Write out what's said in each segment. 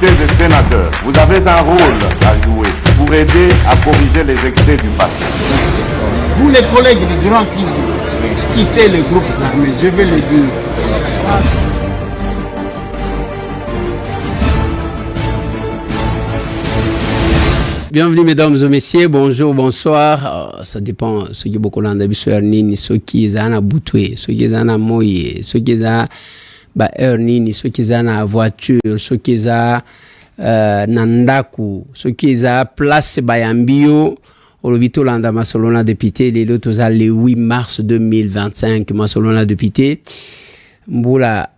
députés et sénateurs, vous avez un rôle à jouer pour aider à corriger les excès du passé. Vous les collègues du Grand qui quittez les groupes armés, je vais le dire. Bienvenue mesdames et messieurs, bonjour, bonsoir. Ça dépend ce qui est beaucoup l'an nini, ce qui est à boutoué, ce qui est à moye, ce qui est à nini, ce qui est à voiture, ce qui est à nandaku, ce qui est à place bayambio. Au lobito landa masolona député les lotos le 8 mars 2025 masolona député mbula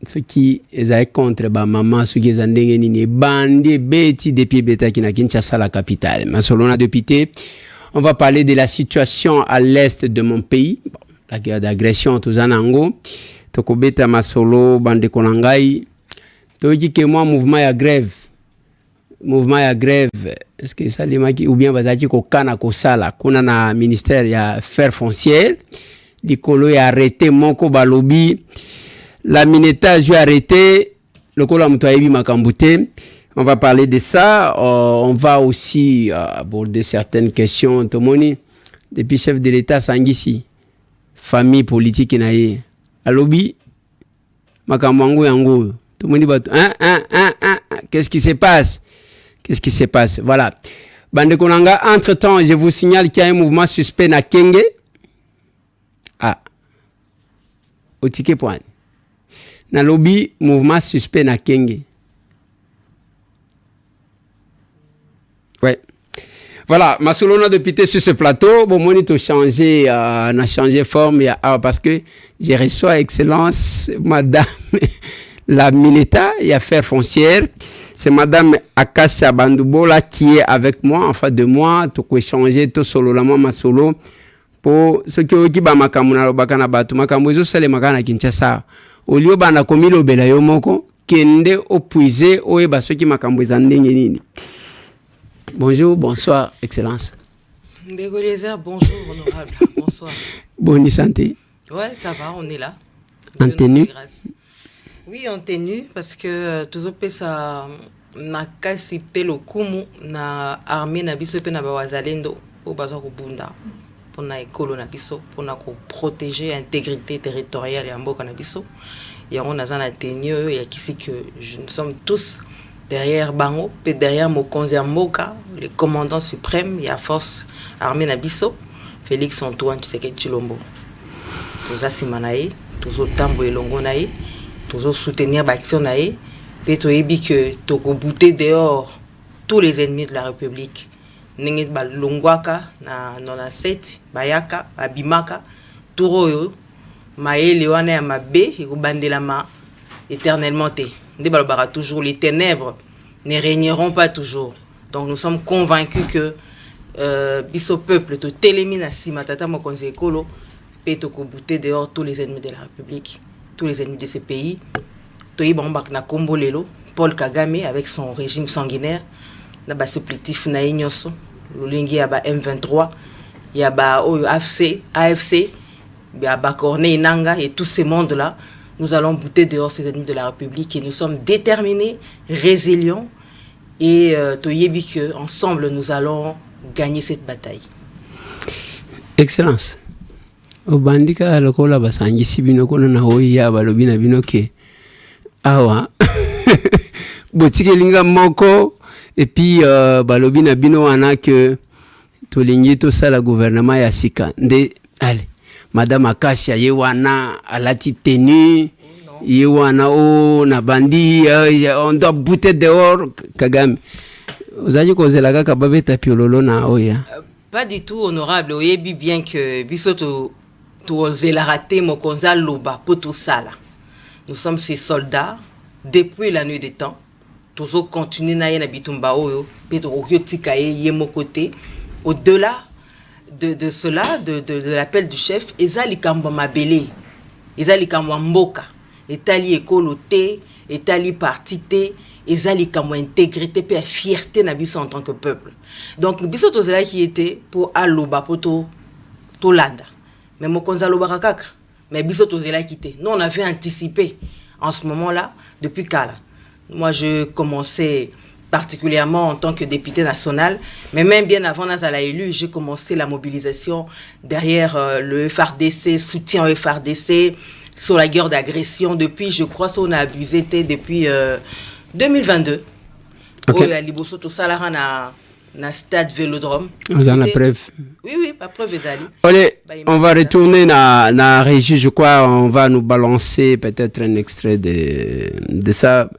ce qui est contre ba maman ce qui est ndenge nini bandi beti depuis beta qui na Kinshasa la capitale masolona député. On va parler de la situation à l'est de mon pays, la guerre d'agression tous anango tokobeta masolo bande konangai to que moi mouvement ya grève est-ce que ça les maki ou bien bazaki ko kana ko sala kuna na ministère ya fer foncière likolo ya arrêté moko balobi la minetage arrêté lokola muto ayebi makambute. On va parler de ça. On va aussi aborder certaines questions tomoni depuis chef de l'état sangisi famille politique na ye alobi makambo yango tomoni bato qu'est-ce qui se passe? Qu'est-ce qui se passe? Voilà. Bande Konanga, entre-temps, je vous signale qu'il y a un mouvement suspect na Kenge. Ah. Au ticket point. Na lobby, mouvement suspect na Kenge. Ouais. Voilà. Masolona député sur ce plateau. Bon, moi, on a changé forme. Parce que j'ai reçu à excellence, madame, la militaire et affaires foncières. C'est madame Akasha Bandoubola qui est avec moi, en face de moi, tout échanger, tout solo, la moi, ma solo, pour ceux qui ba makamuna, bakana batu, makamuzo, c'est les makana Kinshasa. Au lieu bana komi lo bela yomoko, kende opuisé, oeba ceux qui makambuza nini. Bonjour, bonsoir, excellence. Ndégolézer, bonjour, honorable, bonsoir. Bonne santé. Ouais, ça va, on est là. En tenue. Oui, en tenue, parce que toujours ça na kasi pelo kumu na armée na biso pe na bawazalendo au bazo ko bunda pour na ekolo na biso pour na ko protéger l'intégrité territoriale ya mboka na biso. Ya on a na tenue ya kisi que nous sommes tous derrière bango pe derrière mokonzi ya mboka, le commandant suprême ya force armée na biso Félix Antoine Tshisekedi Tshilombo. Toza simanaye, tozo tambo elongo naye. Toujours soutenir l'action naïe, et to ebi que toko bouter dehors tous les ennemis de la République. Nenge ba longwaka na 97 bayaka abimaka turo maele wana ya mabe ekobandela ma éternellement te. Nde balobaka toujours les ténèbres ne régneront pas toujours. Donc nous sommes convaincus que biso peuple to telemi na sima tata mokonzi ekolo pe toko bouter dehors tous les ennemis de la République. Tous les ennemis de ce pays. Toyibambak na Kombolelo, Paul Kagame avec son régime sanguinaire, na ba supplétif na Ignoso, Lulingi ya ba M23, ya ba AFC, ya ba Corneille Nanga et tous ces mondes-là, nous allons bouter dehors ces ennemis de la République et nous sommes déterminés, résilients et toyebi que ensemble nous allons gagner cette bataille. Excellence. Obandika lokola basangisi bino kono na hoya balobi na bino ke awa botike linga moko et puis balobi na bino wana que tolingi to sala gouvernement ya sika nde allez madame Akasha ye wana alati tenue ye wana o na bandi on doit bouter dehors Kagame ozaji kozela kaka babeta piololo na oya. Pas du tout, honorable. Oyebi bien que bisoto la raté mokonza loba pour tout ça là. Nous sommes ces soldats depuis la nuit des temps. Toujours continuer na yena bitumba oyo, peto okyotika ye mo côté. Au-delà de cela, de l'appel du chef, ezali kambo mabele, ezali kambo mboka, etali ekolo te, etali parti te, ezali kambo intégrité pe fierté na biso en tant que peuple. Donc biso tozela qui était pour aloba pour to landa. Mais mokonza loba kakaka, mais biso tozela qui était. Nous on avait anticipé en ce moment-là depuis kala. Moi, je commençais particulièrement en tant que député national, mais même bien avant Nazala élu, j'ai commencé la mobilisation derrière le FARDC, soutien au FARDC, sur la guerre d'agression. Depuis, je crois qu'on a abusé depuis 2022. Ok. Où Liboso, tout ça, là, na stade Vélodrome. Vous en avez preuve. Oui, pas preuve, Ezali. Allez, on va retourner dans la régie, je crois, on va nous balancer peut-être un extrait de ça.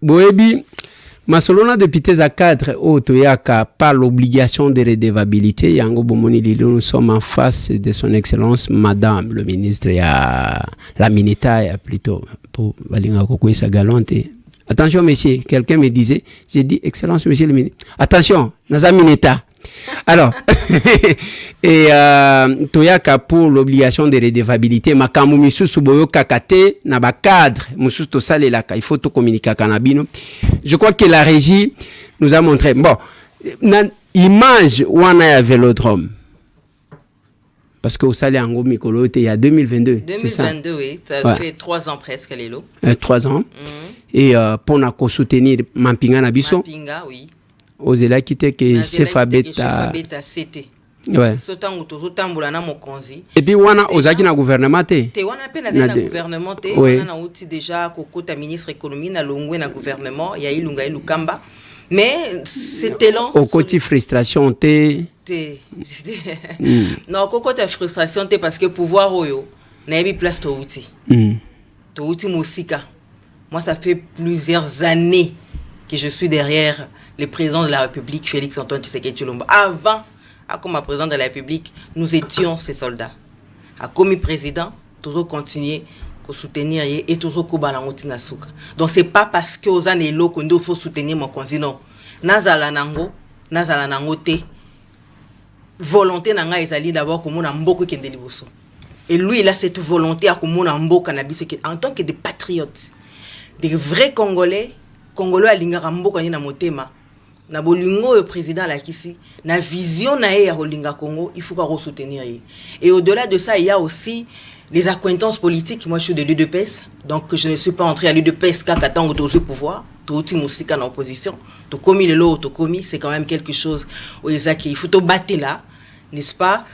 Boebi, Masolona député à cadre au Toyaka par l'obligation de redevabilité. Yango Bomoni Lilo, nous sommes en face de son excellence, madame le ministre, la Mineta, plutôt, pour Valinga Kokoui Sagalante. Attention, monsieur, quelqu'un me disait, j'ai dit, excellence, monsieur le ministre. Attention, Naza Mineta. Alors, et Toyaka pour l'obligation de redevabilité, Makamu Misu Suboyo Kakate, Naba cadre, Musu Tosale Laka, il faut tout communiquer Kanabino. Je crois que la régie nous a montré. Bon, image où on a un vélodrome. parce que au Salé Ango Mikolo était il y a 2022. 2022, oui. Ça fait 3 ans presque, Lélo. 3 ans. Et pour nous soutenir Mampinga Nabiso. Mampinga, oui. Aux élèves qui étaient que Chefabeta. C'était. Ouais. Et puis wana ozaki na gouvernement te. Te wana pe na gouvernement te. Wana na uti déjà kokota ministre économie na longwe na gouvernement ya Ilunga Ilukamba. Mais c'était long. Au côté frustration te. Non, kokota frustration te parce que pouvoir oyo na yebi place to uti. To uti musika. Moi ça fait plusieurs années que je suis derrière le président de la République Félix Antoine Tshisekedi Tshilombo. Avant comme président de la République, nous étions ces soldats. Comme président, toujours continuer à soutenir et toujours à nasuka. Donc c'est pas parce que aux années là qu'on faut soutenir mon conseil non. Nazala nango te. Volonté nanga ezali d'abord comme on a mboko kende liboso. Et lui il a cette volonté à comme on a mboko na biso en tant que des patriotes, des vrais Congolais à lingara mboko na motema. Na bolingo le président la kisi na vision na ya Rolinga Congo, il faut qu'on soutenir. Et au-delà de ça, il y a aussi les accointances politiques. Moi je suis de l'UDPS, donc je ne suis pas entré à l'UDPS qu'à attendre au pouvoir, tout outil musika en opposition. Tout commis le lot, tout commis, c'est quand même quelque chose où il faut te battre là, n'est-ce pas,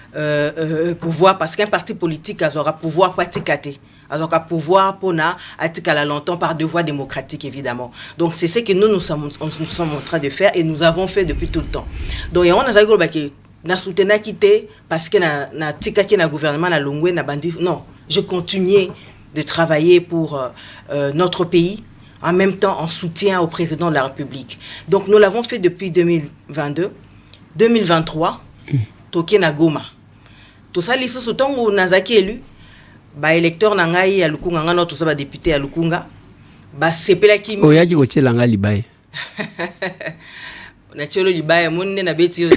pouvoir parce qu'un parti politique aura pouvoir pratiquer. Alors qu'à pouvoir pour na atikala longtemps par deux voies démocratiques évidemment. Donc c'est ce que nous sommes en train de faire et nous avons fait depuis tout le temps. Donc on a zagolo baki na soutena quitté parce que na tika ki na gouvernement na longwe na bandi non, je continuais de travailler pour notre pays en même temps en soutien au président de la République. Donc nous l'avons fait depuis 2022, 2023 toké na Goma. Tout ça les sous-temps où nazaki élu ba électeur na ngai ya Lukunga ngana tout ça ba député ya Lukunga ba sepela ki oyaki ko tshela nga libaye na tshelo libaye monne na beti yo.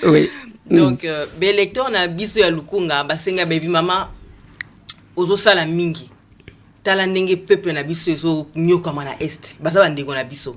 Oui. Donc ba électeur na biso ya Lukunga ba senga baby mama ozo sala mingi tala ndenge peuple na biso ezo nyoka na est ba sa ndeko na biso.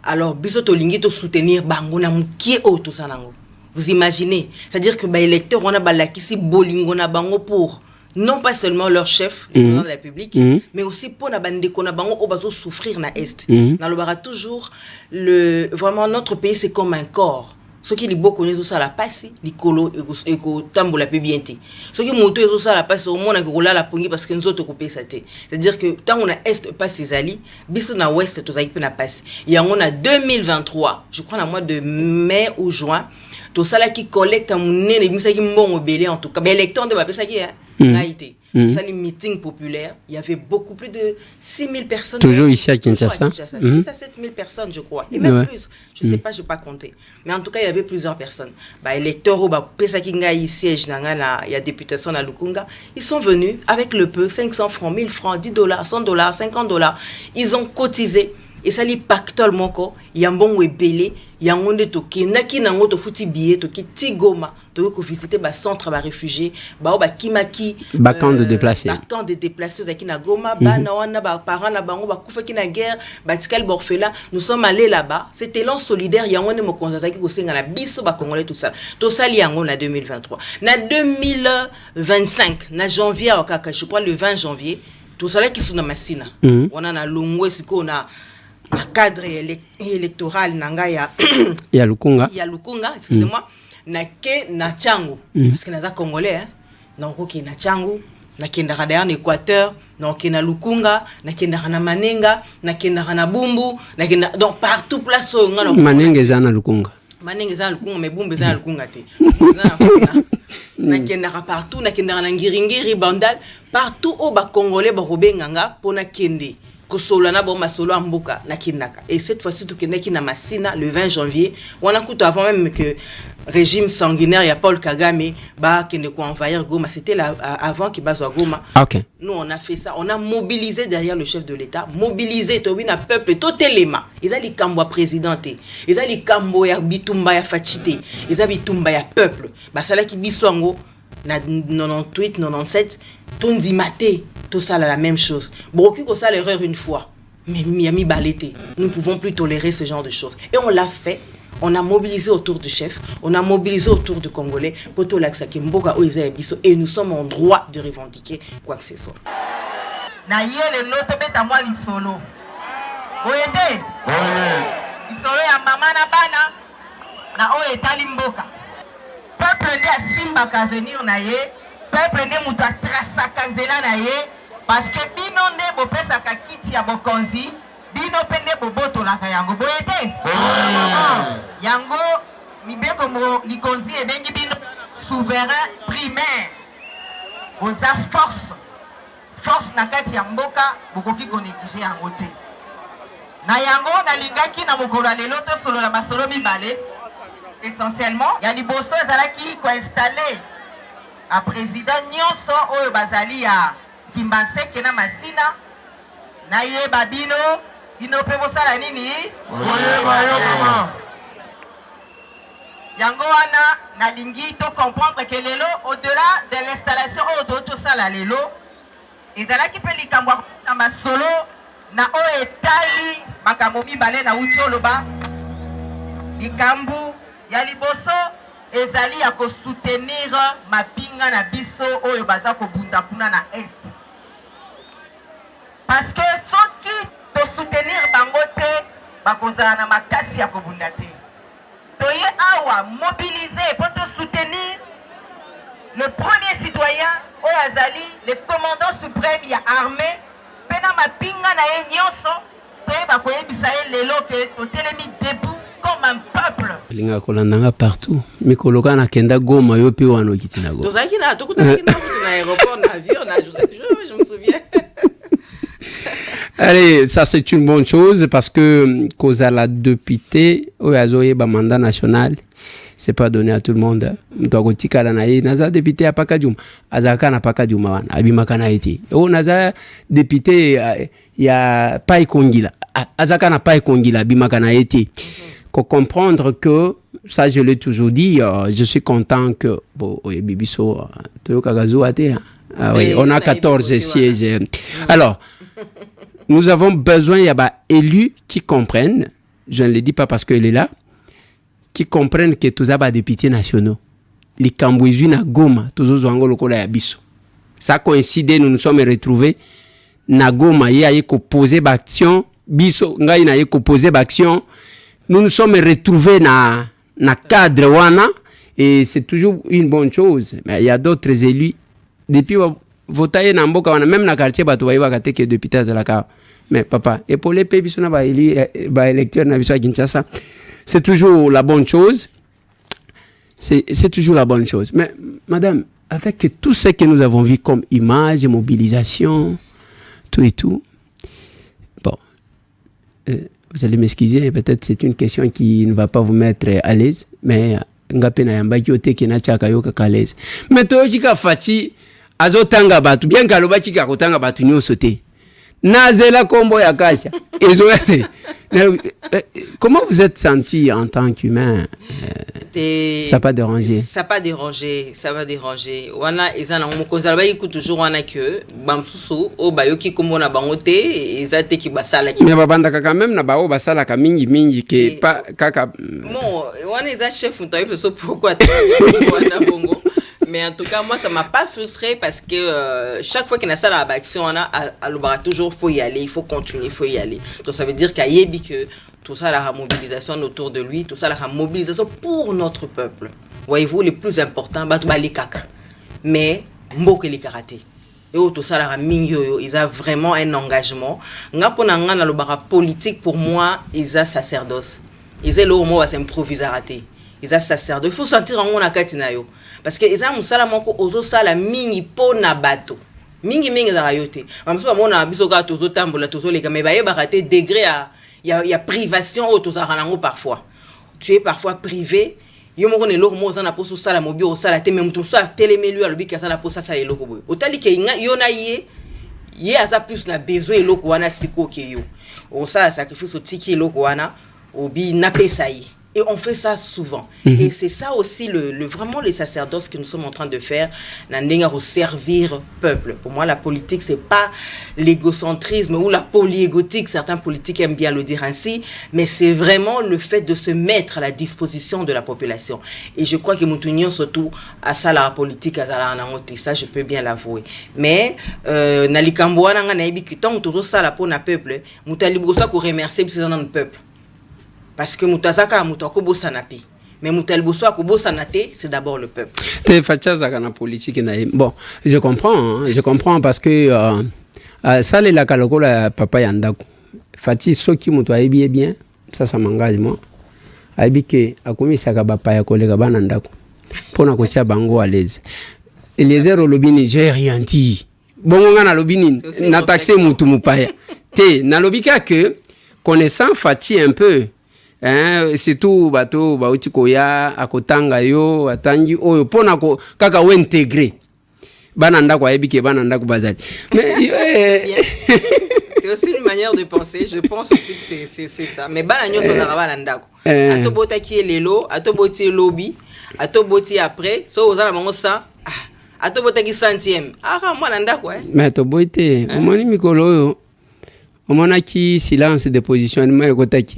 Alors biso to lingi to soutenir bango na mukie o to sanango. Vous imaginez, c'est-à-dire que les électeurs on a balakisi bolingo na bango pour non pas seulement leur chef, le président de la République, mais aussi pour na bande ko na bango o bazo souffrir na est. Na le bara toujours vraiment notre pays c'est comme un corps. Ce qui est beaucoup connaissent ça la passe, l'icolo et ko tambola pe bien té. Ce qui monte eso ça la passe au monde ko la pongi parce que nous autres coupé ça té. C'est-à-dire que tant on a est pas ses alliés, biso na ouest to zaï pe na passe. Et on a 2023, je crois dans mois de mai ou juin. Tout ça là qui collecte à mon nez, les musiques qui m'ont obéi en tout cas. Mais l'électeur de ma personne qui a été. Ça les meetings populaires, il y avait beaucoup plus de 6000 personnes. Toujours ici à Kinshasa. 6 à 7000 personnes je crois. Et même plus. Je sais pas, je vais pas compter. Mais en tout cas, il y avait plusieurs personnes. Bah électeurs au bah pesa qui ngai siège il y a députation à Lukunga, ils sont venus avec le peu 500 francs, 1000 francs, $10, $100, $50. Ils ont cotisé. Et ça li pactole moko yambongo ebele yangonde to kenaki nango to futi billet to ki Goma to ko visiter ba centre ba réfugiés ba kimaki ba camp de déplacés zaki na Goma ba na wana ba parents na bango ba kufaki na guerre ba tikal borfela. Nous sommes allés là-bas, c'était élan solidaire yangonde mokonza zaki ko senga na biso ba congolais tout ça to sali yango na 2023 na 2025 na janvier okaka je crois le 20 janvier tout ça là qui sont na masina on a na longwe siko na cadre électoral nanga ya Lukunga excusez-moi na ke na changu parce que naza congolais donc OK na changu na kenda derrière Équateur donc na Lukunga na kenda na Manenga na kenda na Bumbu na kenda donc partout place ngana Manenga za na Lukunga mais Bumbu za na Lukunga te na kenda partout na kenda na Ngiringiri Bandal partout au ba congolais ba robenganga pona kende Kosolana bon masolo amboka na kinaka. Et cette fois-ci tout kenaki na Masina le 20 janvier, on a coûté avant même que régime sanguinaire ya Paul Kagame ba kende ko envahir Goma, c'était là avant qu'il baso Goma. OK. Nous on a fait ça, on a mobilisé derrière le chef de l'État, mobilisé tobina peuple totelema. Ils a li kambo présidenté, ils a li kambo ya bitumba ya fachité, ils a bitumba ya peuple. Ba sala ki biswango na 98 97 tondi maté tout ça la même chose. Beaucoup que ça l'erreur une fois mais Miami balété. Nous ne pouvons plus tolérer ce genre de choses et on l'a fait. on a mobilisé autour du chef, on a mobilisé autour du Congolais pour tout l'accès Mboka Oiza Biso et nous sommes en droit de revendiquer quoi que ce soit. Na yele loto beta mwa lisolo. Oyete? Lisolo ya mama na bana na oye tali mboka. Peuple ndi asimbaka avenir na ye, peuple ndi mutu atrasaka nzela na ye, parce que bino nde bopesaka kiti ya bokonzi, bino pe nde bobotolaka yango. Boyete? Yango mibeko mo likonzi ebengi bino souverain primaire. Oza force na kati ya mboka bokoki konéglige yango te. Na yango nalingaki na mokolo lelo to solo la masolo mibale. Essentiellement, il y a des bossos qui sont installés à président Nyonso oyo bazali ya Kimbanse kena masina na ye babino bino pe bosala nini yango wana nalingi to comprendre que lelo au-delà de l'installation oyo to sala lelo ezalaki pe likambo na masolo na oyo etali makambo mibale na uti oloba likambo ya liboso ezali ya ko soutenir mapinga na biso oyo baza ko bunda kuna na est parce que soki to soutenir bango te bakozala na makasi ya ko bunda te toye awa mobiliser pour te soutenir le premier citoyen oyo azali le commandant suprême ya armée pena mapinga na ye nyonso toye bakoyebisa ye lelo ke totelemi debout comme un peuple. Linga kolandanga partout. Mikoloka na kenda Goma yo pe wano kitina go. Tozaki na tokutana kina na aéroport na avion na je me souviens. Allez, ça c'est une bonne chose parce que cause à la député au azoye ba mandat national c'est pas donné à tout le monde. Mtokotika na ye naza député apaka juma azaka na paka juma wana abimaka na eti. O naza député ya Pai Kongila azaka na Pai Kongila abimaka na eti. Comprendre que, ça je l'ai toujours dit, je suis content que, bon, Bibiso, on a 14 sièges. Alors, nous avons besoin, il y a élus qui comprennent, je ne le dis pas parce qu'il est là, qui comprennent que tous les députés nationaux, les Cambouisu na Goma, tous les Zouango Lokola Yabiso. Ça coïncide, nous nous sommes retrouvés, na Goma, il y a posé d'action, Biso, il y a posé d'action. Nous nous sommes retrouvés dans cadre wana et c'est toujours une bonne chose. Mais il y a d'autres élus depuis voter na mboka wana même na quartier bato bayiba kate que député de la ka. Mais papa, épauler pe biso na ba électeur na biso à Kinshasa, c'est toujours la bonne chose. C'est toujours la bonne chose. Mais madame, avec tout ce que nous avons vu comme image, mobilisation, tout et tout. Bon. Vous allez m'excuser, peut-être c'est une question qui ne va pas vous mettre à l'aise, mais ngape na yambaki ote kena chaka yoka ka l'aise. Mais tojika fati azotanga batu bien kaloba chika kotanga batu nyonso te. Nazela kombo ya kasha. Ezoete. Comment vous êtes senti en tant qu'humain? Ça pas dérangé. Ça pas dérangé, ça va déranger. Wana ezana mokonza ba yiku toujours wana que bamsusu o bayoki kombo na bangote ezate ki basala ki. Mais babanda quand même na bao basala ka mingi ke pas kaka. Bon, wana eza chef ntaye peso pourquoi wana bongo. Mais en tout cas, moi, ça m'a pas frustré parce que chaque fois qu'il y a ça dans l'action, on a toujours faut y aller, il faut continuer, il faut y aller. Donc ça veut dire qu'il y a que tout ça, la mobilisation autour de lui, tout ça, la mobilisation pour notre peuple. Voyez-vous, le plus important, les kaka. Mais, mboke les karaté. Et tout ça, la minyo, ils ont vraiment un engagement. Ngapona na lobara politique, pour moi, ils ont sacerdoce. Ils ont le mot à s'improviser raté. Ils ont sacerdoce. Il faut sentir en on a katinayo. Parce que eza musala moko ozo sala mingi pona bato mingi za rayote mamso mona biso ka tozo tambola tozo leka mais baye baraté degré ya privation au tozo ranango parfois tu es parfois privé yo moko ne loko moza na poso sala mobi o sala te même tout ça telemelu alobi ka sala posa sala eloko boy otali ke yo na ye asa plus na besoin eloko wana siko ke yo o sala sacrifice o tiki eloko wana obi na pesa yi Et on fait ça souvent. Et c'est ça aussi vraiment les sacerdoces que nous sommes en train de faire, pour servir peuple. Pour moi, la politique, c'est pas l'égocentrisme ou la polyégotique, certains politiques aiment bien le dire ainsi, mais c'est vraiment le fait de se mettre à la disposition de la population. Et je crois que Moutounion, surtout, à ça, la politique, à ça, je peux bien l'avouer. Mais, Nalikamboa, tant que ça, la peau n'a peuple, Moutalibosa, qu'on remercie, le peuple. Parce que Moutazaka Moutako Bosanapi. Mais Moutalboso Sanate, c'est d'abord le peuple. Politique. Bon, je comprends parce que ça, les lakaloko, la papa Yandako. Fati, ceux qui m'ont bien, ça m'engage moi. Aibike, a commis ça papa ya kolega banandako. Pour na kocha bango à l'aise. Et les airs au lobby, j'ai rien dit. Bon, on a lobby, n'a taxé Moutou Moupaya. Na lobika que, connaissant Fati un peu, c'est tout bateau bauti koya akotanga yo atangi oyo pona ko kaka we intégrer bananda kwa ebike bananda ku bazali mais c'est aussi une manière de penser, je pense aussi que c'est ça, mais bananyo so na bananda ko atobota ki lelo atoboti lobby atoboti après so ozana bango ça atobota ki centième moi nanda ko mais toboite omoni mikolo yo. On a qui silence de positionnement.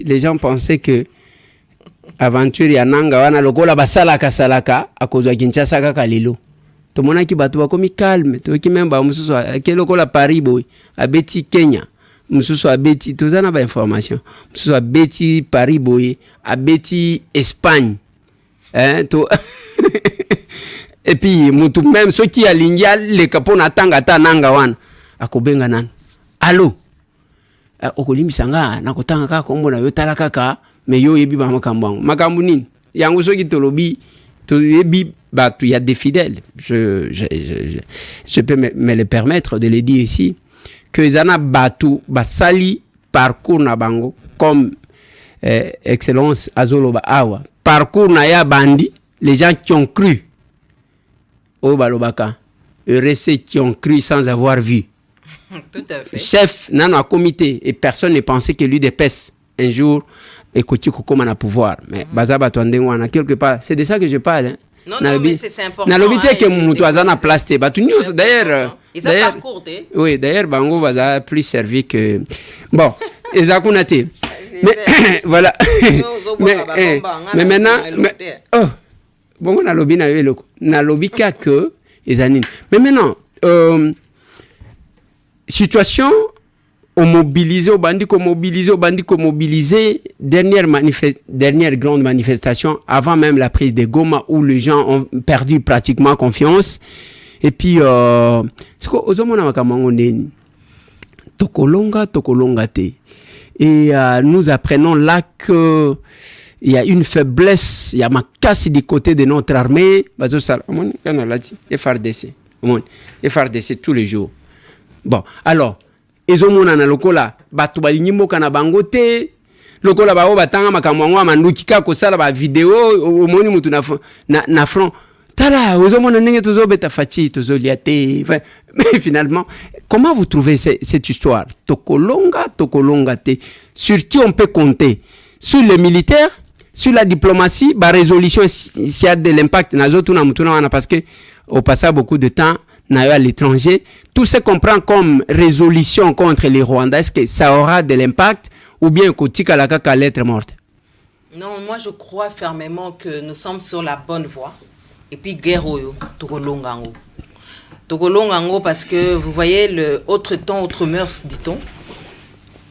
Les gens pensaient que aventure ya nanga wana lokola basala kasalaka à cause de Kinshasa kaka lilo. To mona ki batu ba komi calme, to ki memba mususu ke lokola Paris boy, abeti Kenya. Mususu abeti tozana ba information. Mususu abeti Paris boy, abeti Espagne. To et puis mutu même ceux qui alingia le kapona tanga ta nanga wana akobenga nan. Allô okolimisanga nakotanga kaka kombo na yo tala kaka mais yo yebi ba makambo nini yango soki tolobi to yebi batu ya des fidèles je peux me le permettre de le dire ici que zana batu basali parcours na bango comme excellence azoloba awa parcours na ya bandi les gens qui ont cru au balobaka heureux ceux qui ont cru sans avoir vu. Tout à fait. Chef, nano a comité et personne ne pensait que lui dépèce un jour et que comme on a pouvoir. Mais bazaba tuandengwana quelque part, c'est de ça que je parle. Hein. Non, mais c'est important. Na lobité que mutuazana plasté. D'ailleurs, oui, d'ailleurs, bango baza plus servi que bon. Ezakunate. Mais voilà. Mais maintenant, oh, bon on a lobby na lobby que ezanine. Mais maintenant, situation au mobilisé, au bandit mobilisé, dernière grande manifestation avant même la prise de Goma où les gens ont perdu pratiquement confiance. Et puis, c'est quoi, Tokolonga te. Et nous apprenons là que il y a une faiblesse, il y a ma casse du côté de notre armée. FRDC tous les jours. Bon, alors, ezomona na lokola batu balinimboka na bangote lokola bao batanga makamwango amandukika ko sala ba vidéo omoni mutu na front tala ezomona ndenge tozobeta fachi tozoliate. Mais finalement, comment vous trouvez cette histoire? Tokolonga te. Sur qui on peut compter? Sur les militaires, sur la diplomatie, ba résolution s'il y a de l'impact parce que au passage beaucoup de temps à l'étranger, tout ce qu'on prend comme résolution contre les Rwandais, est-ce que ça aura de l'impact ou bien Kotika la kaka lettre morte? Non, moi je crois fermement que nous sommes sur la bonne voie. Et puis guerre oyo, Tokolongango. Tokolongango parce que vous voyez le autre temps, autre mœurs, dit-on.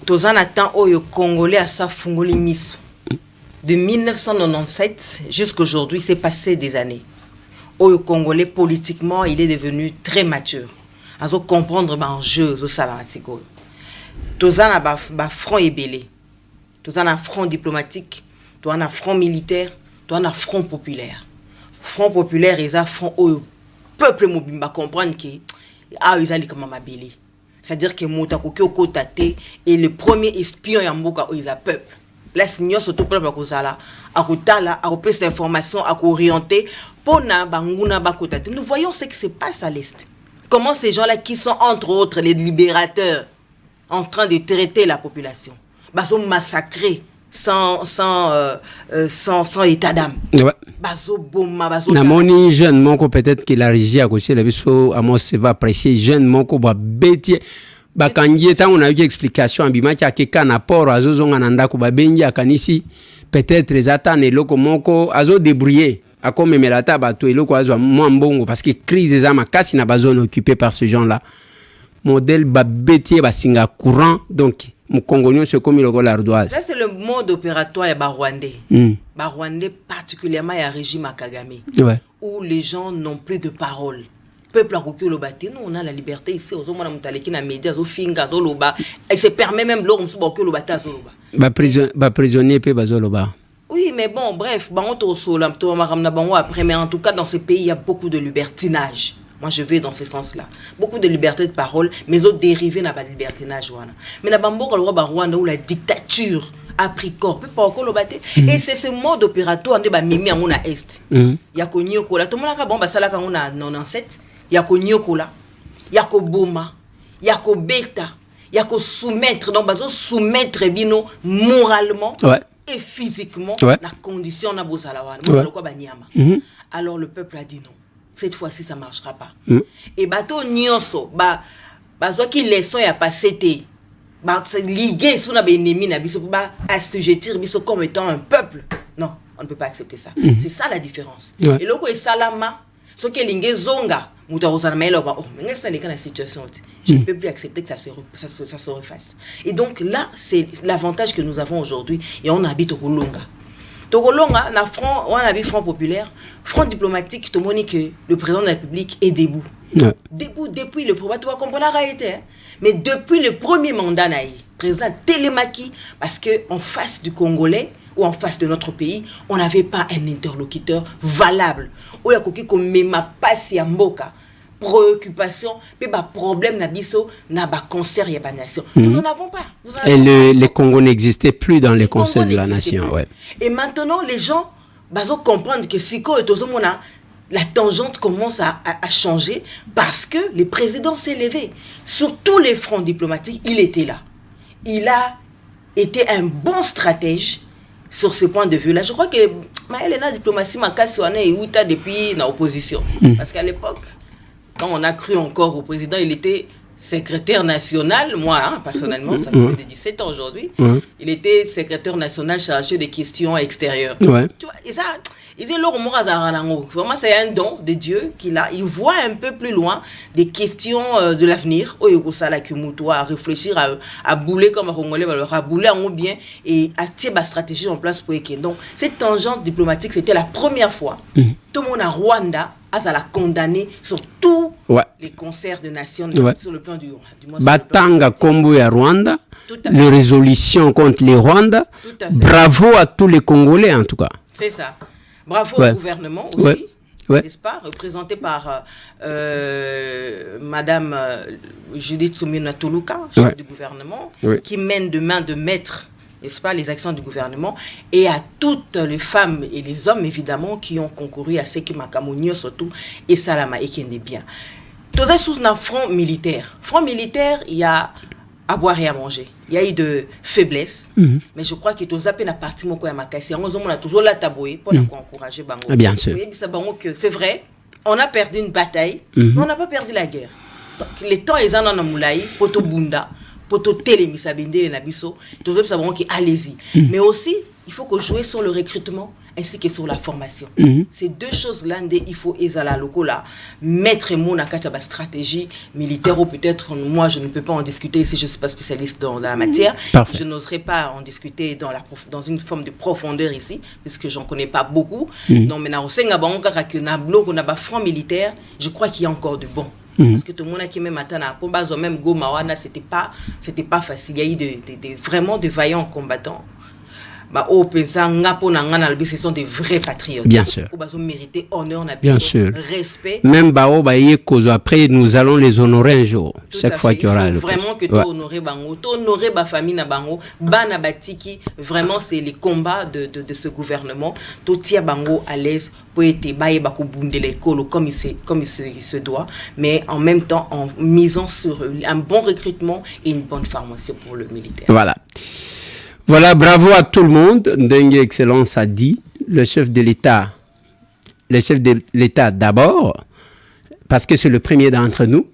Tozan attend oyo Congolais à sa fungoli miso. De 1997 jusqu'à aujourd'hui, c'est passé des années. Au Congolais, politiquement, il est devenu très mature. À comprendre l'enjeu de ça, tous un front ébélé, tous un front diplomatique, tous un front militaire, tous un front populaire. Front populaire, ils ont front au peuple mobimba comprendre que ils allaient comme mabélé. C'est-à-dire que Moutakoki au côté et le premier espion yamboka ils a peuple. La signor surtout peuple kozala akutala akopé cette information akorienter pona banguna bakotate. Nous voyons ce qui se passe à l'est. Comment ces gens-là qui sont entre autres les libérateurs en train de traiter la population, sont massacrés sans état d'âme. Ouais. Bazo boma, bazo. Namoni jeune moko peut-être qu'il a régi à côté de biso amo se va apprécier jeune moko ba beti ba kangie tant on a eu explication ambima cha ke kana poro azozo ngana ko ba bengi akanisi peut-être les atane loko moko azo débrouiller a comme melata bato eloko azo mbongo parce que crise za makasi na bazone occupée par ce genre là modèle ba beti ba singa courant donc mon congolais c'est comme le l'ardoise. Ça c'est le mode opératoire ya ba rwandais. Ba rwandais particulièrement ya régime à Kagame. Ouais. Où les gens n'ont plus de parole. Peuple a recouru le bâti. Nous on a la liberté ici. Aux hommes on a mutaleki na médias, aux finga, aux loba. Il se permet même l'homme sous recouru le bâti à loba. Ba prisonnier pe bazoloba. Oui, mais bon, bref, bango to solam to maramna bango après, mais en tout cas dans ces pays il y a beaucoup de libertinage. Moi, je vais dans ce sens-là. Beaucoup de liberté de parole, mais autres dérivés n'a pas de libertinage. Mais la Bambo, le roi Rwanda, où la dictature a pris corps, peut pas encore le battre. Et c'est ce mode opératoire de Mimi en a est. Il y a connu Kola. Tout le monde a bon, ça là quand on a 97. Il y a connu Kola. Il y a ko Boma. Il y a ko Beta. Il y a ko soumettre. Donc, bazo soumettre bino moralement et physiquement la condition na bozalawan. Alors le peuple a dit non. Cette fois-ci, ça ne marchera pas. Et bateau nyonso, bazo qui leçon ya passé liguer sur na ennemi na biso ba assujettir biso comme étant un peuple. Non, on ne peut pas accepter ça. C'est ça la différence. Et loko et salama, ce que lingé zonga, muta osana mailo ba oh, mais ça les cas la situation. Je ne peux plus accepter que ça se refasse. Et donc là, c'est l'avantage que nous avons aujourd'hui et on habite au Kolonga. Togolonga, na front, on a vu front populaire, front diplomatique, tout le monde que le président de la République est debout. Debout depuis le premier, tu vas comprendre la réalité. Hein? Mais depuis le premier mandat, le président Télémaki, parce qu'en face du Congolais ou en face de notre pays, on n'avait pas un interlocuteur valable. Ou il y a quelqu'un qui m'a passé à Mboka. Préoccupation, mais bah problème na biso na ba concert ya ba nation. Nous en avons pas. Et les Congo n'existaient plus dans les concerts de la nation, ouais. Et maintenant les gens bazo comprendre que siko et tozomona la tangente commence à changer parce que le président s'est levé sur tous les fronts diplomatiques, il était là. Il a été un bon stratège sur ce point de vue-là. Je crois que Maëlena diplomatie makasi wana et uta depuis la opposition parce qu'à l'époque quand on a cru encore au président, il était secrétaire national, moi, hein, personnellement, ça fait plus de 17 ans aujourd'hui, il était secrétaire national chargé des questions extérieures. Tu vois, et ça, il dit, vraiment, c'est un don de Dieu qu'il a. Il voit un peu plus loin des questions de l'avenir. À réfléchir, à bouler comme un Congolais, à bouler en bien et à tirer la stratégie en place pour Eken. Donc, cette tangente diplomatique, c'était la première fois. Tout le monde à Rwanda a la condamné sur tous les concerts de nations sur le plan du moins. Batanga Kombo à Rwanda, les résolutions contre les Rwandais. Bravo à tous les Congolais en tout cas. C'est ça. Bravo au gouvernement aussi, n'est-ce pas, représenté par Madame Judith Soumina Toluka, chef du gouvernement, qui mène de main de maître, n'est-ce pas, les actions du gouvernement, et à toutes les femmes et les hommes, évidemment, qui ont concouru à ce qui m'a camonio surtout, et Salama, et qui est bien. Tous ces sous un front militaire. Front militaire, il y a à boire et à manger. Il y a eu de faiblesse, mais je crois que tous appels à partir mon on a toujours la tabouée pour encourager Bango. Bien sûr. C'est vrai, on a perdu une bataille, mais on n'a pas perdu la guerre. Donc, les temps ils en ont moulaï, poto bunda, poto télémisa bende les nabiso, tous autres savons qui allez-y. Mais aussi, il faut que jouer sur le recrutement ainsi que sur la formation. Ces deux choses-là, il faut ezala loko là, mettre mon akata stratégie militaire ou peut-être moi je ne peux pas en discuter si je ne suis pas spécialiste dans la matière. Je n'oserais pas en discuter dans une forme de profondeur ici puisque j'en connais pas beaucoup. Donc maintenant au Sénégal que na bloc on a ba front militaire, je crois qu'il y a encore de bon. Parce que tout le monde qui même matin à Pomba même Goma wana c'était pas facile. Il y a eu vraiment de vaillants combattants. Ce sont des vrais patriotes. Bien sûr. Ils ont mérité honneur, bien sûr. Respect. Même après, nous allons les honorer un jour. Chaque fois qu'il y aura le vraiment que tu honorer Bango, tu honorer ma famille na Bango, Bana Batiki. Vraiment, c'est les combats de ce gouvernement. Tu tiens Bango à l'aise pour être baillé bako bunde l'école comme il se doit, mais en même temps en misant sur un bon recrutement et une bonne formation pour le militaire. Voilà. Voilà, bravo à tout le monde. Ndenge Excellence a dit, le chef de l'État d'abord, parce que c'est le premier d'entre nous.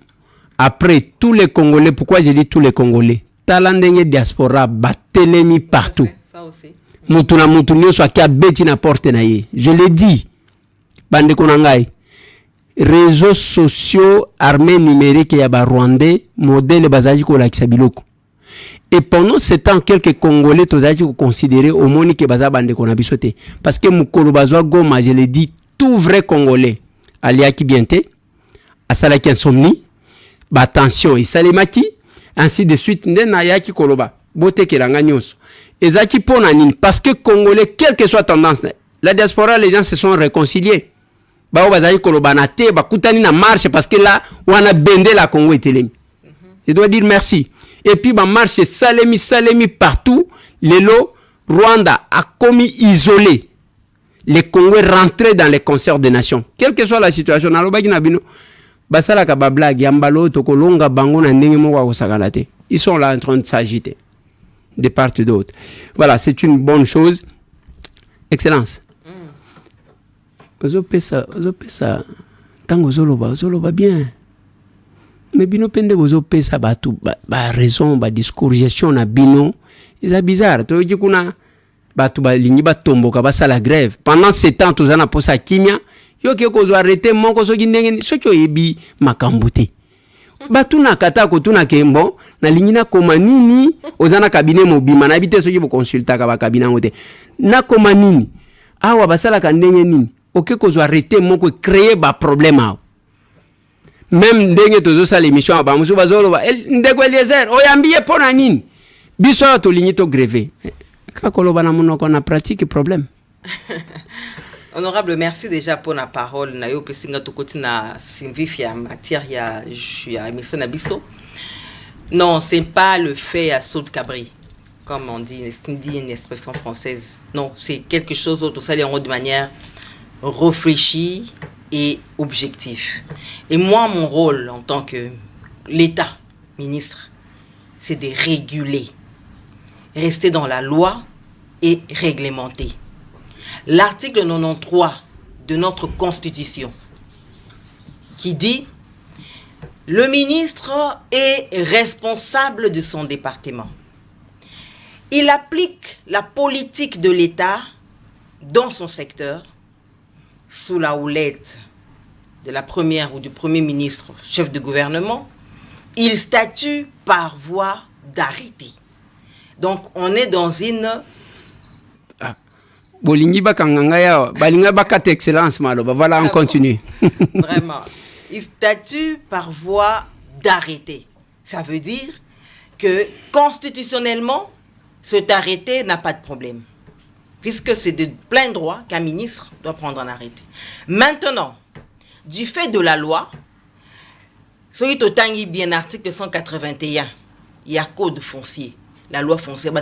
Après, tous les Congolais, pourquoi j'ai dit tous les Congolais? Talandenge diaspora, batelemi partout. Ça aussi. Mutuna mutunyo soit qui a bêti na porte na ye. Je l'ai dit. Bande konangai. Réseaux sociaux, armée numérique ya ba Rwandais, modèle bazaji ko lakisa biloko. Et pendant ce temps, quelques Congolais tozaji ko considérer au moni ke baza bande kona bisote. Parce que mukolo bazwa goma, je l'ai dit, tout vrai Congolais. Aliaki bienté, asalaki insomnie, ba attention, isalemaki, ainsi de suite, ndena yaki koloba. Bote kelanga nyonso. Ezaki pona nini? Parce que Congolais, quelle que soit tendance, la diaspora, les gens se sont réconciliés. Ba bazali koloba na te, ba kutani na marche parce que là, on a bendé la Congo et Telemi. Je dois dire merci. Et puis, ba marche salemi partout. Lelo, Rwanda a commis isolé. Les Congolais rentraient dans les concerts des nations. Quelle que soit la situation, basala ka bablag yambalo tokolonga bango na ndenge moko akosakalate. Ils sont là en train de s'agiter de part et d'autre. Voilà, c'est une bonne chose. Excellence. Ozopesa tango zoloba bien. Mais bino pende ozopesa batu ba raison ba discours gestion na bino. C'est bizarre. To kuna batu ba lingi ba tomboka ba sala grève. Pendant 7 ans tozana posa kimia, yo ke ko zo arrêter moko so kindenge so kyo yebi makambote. Batu na kata ko tuna kembo na lingi na koma nini ozana cabinet mobima na bité so ki bo consulta ka ba cabinet ngote. Na koma nini? Awa basala ka ndenge nini? Ok, qu'on soit arrêté, mon ko créer ba problème. Même ndenge tozo sa l'émission ba musu bazolo ba ndeko Eliezer oyambie pona nini biso to lingi to grévé kakolo bana monoko na pratique problème. Honorable, merci déjà pour la parole na yo pesinga to kotina simvifia matière ya émission na biso. Non, c'est pas le fait à saut de cabri comme on dit une expression française. Non, c'est quelque chose d'autre, ça de manière réfléchi et objectif. Et moi, mon rôle en tant que l'État, ministre, c'est de réguler, rester dans la loi et réglementer. L'article 93 de notre Constitution qui dit « Le ministre est responsable de son département. Il applique la politique de l'État dans son secteur sous la houlette de la première ou du premier ministre, chef de gouvernement, il statue par voie d'arrêté. » Donc, on est dans une... Voilà, on continue. Vraiment. Il statue par voie d'arrêté. Ça veut dire que constitutionnellement, cet arrêté n'a pas de problème. Puisque c'est de plein droit qu'un ministre doit prendre un arrêté. Maintenant, du fait de la loi, celui qui a bien article 181, il y a code foncier. La loi foncière,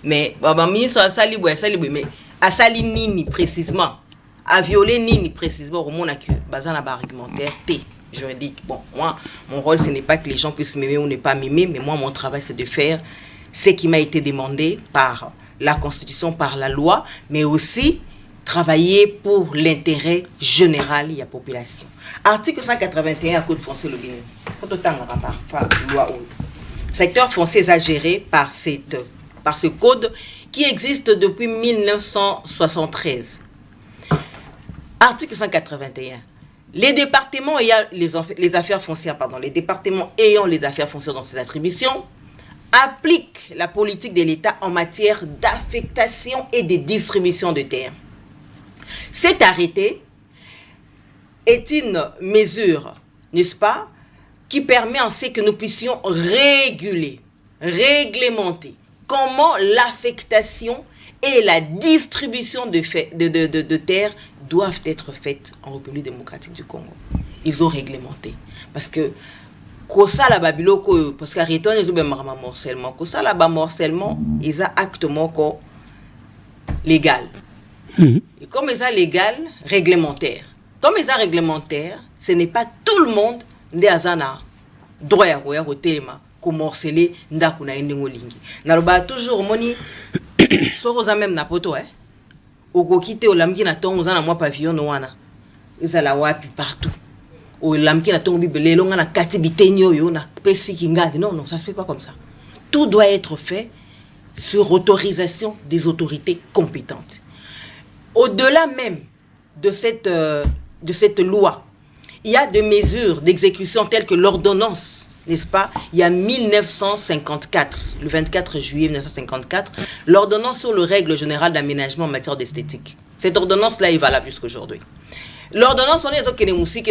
mais le ministre a sali, mais a sali nini précisément, a violé nini précisément, au monde a que bazan argumentaire T juridique. Bon, moi, mon rôle, ce n'est pas que les gens puissent m'aimer ou ne pas m'aimer, mais moi, mon travail, c'est de faire ce qui m'a été demandé par la Constitution, par la loi, mais aussi travailler pour l'intérêt général de la population. Article 181 Code foncier le Bénin. Secteur foncier est géré par ce code qui existe depuis 1973. Article 181. Les départements ayant les affaires foncières, les départements ayant les affaires foncières dans ses attributions applique la politique de l'État en matière d'affectation et de distribution de terres. Cet arrêté est une mesure, n'est-ce pas, qui permet en ce que nous puissions réguler, réglementer comment l'affectation et la distribution de terres doivent être faites en République démocratique du Congo. Ils ont réglementé. Parce que kosa la babiloko parce qu'arrêtons les obémarama morcellement kosa la ba morcellement ils a acte moko légal et comme ils a légal réglementaire comme ils a réglementaire ce n'est pas tout le monde ndé azana droit ya koya ko telema morceler ndako na ndenge olingi. Naloba toujours moni soroza même na poto okokite olamki na tongo za na mwa pavillon no wana. Ezala wapi partout. Olamki na tongo bibele longa na kati bitenyo yo na pesi kingandi. Non non, ça se fait pas comme ça. Tout doit être fait sur autorisation des autorités compétentes. Au-delà même de cette loi, il y a des mesures d'exécution telles que l'ordonnance, n'est-ce pas? Il y a 1954, le 24 juillet 1954, l'ordonnance sur les règles générales d'aménagement en matière d'esthétique. Cette ordonnance-là est valable jusqu'aujourd'hui. L'ordonnance, on est au Kénémoussi,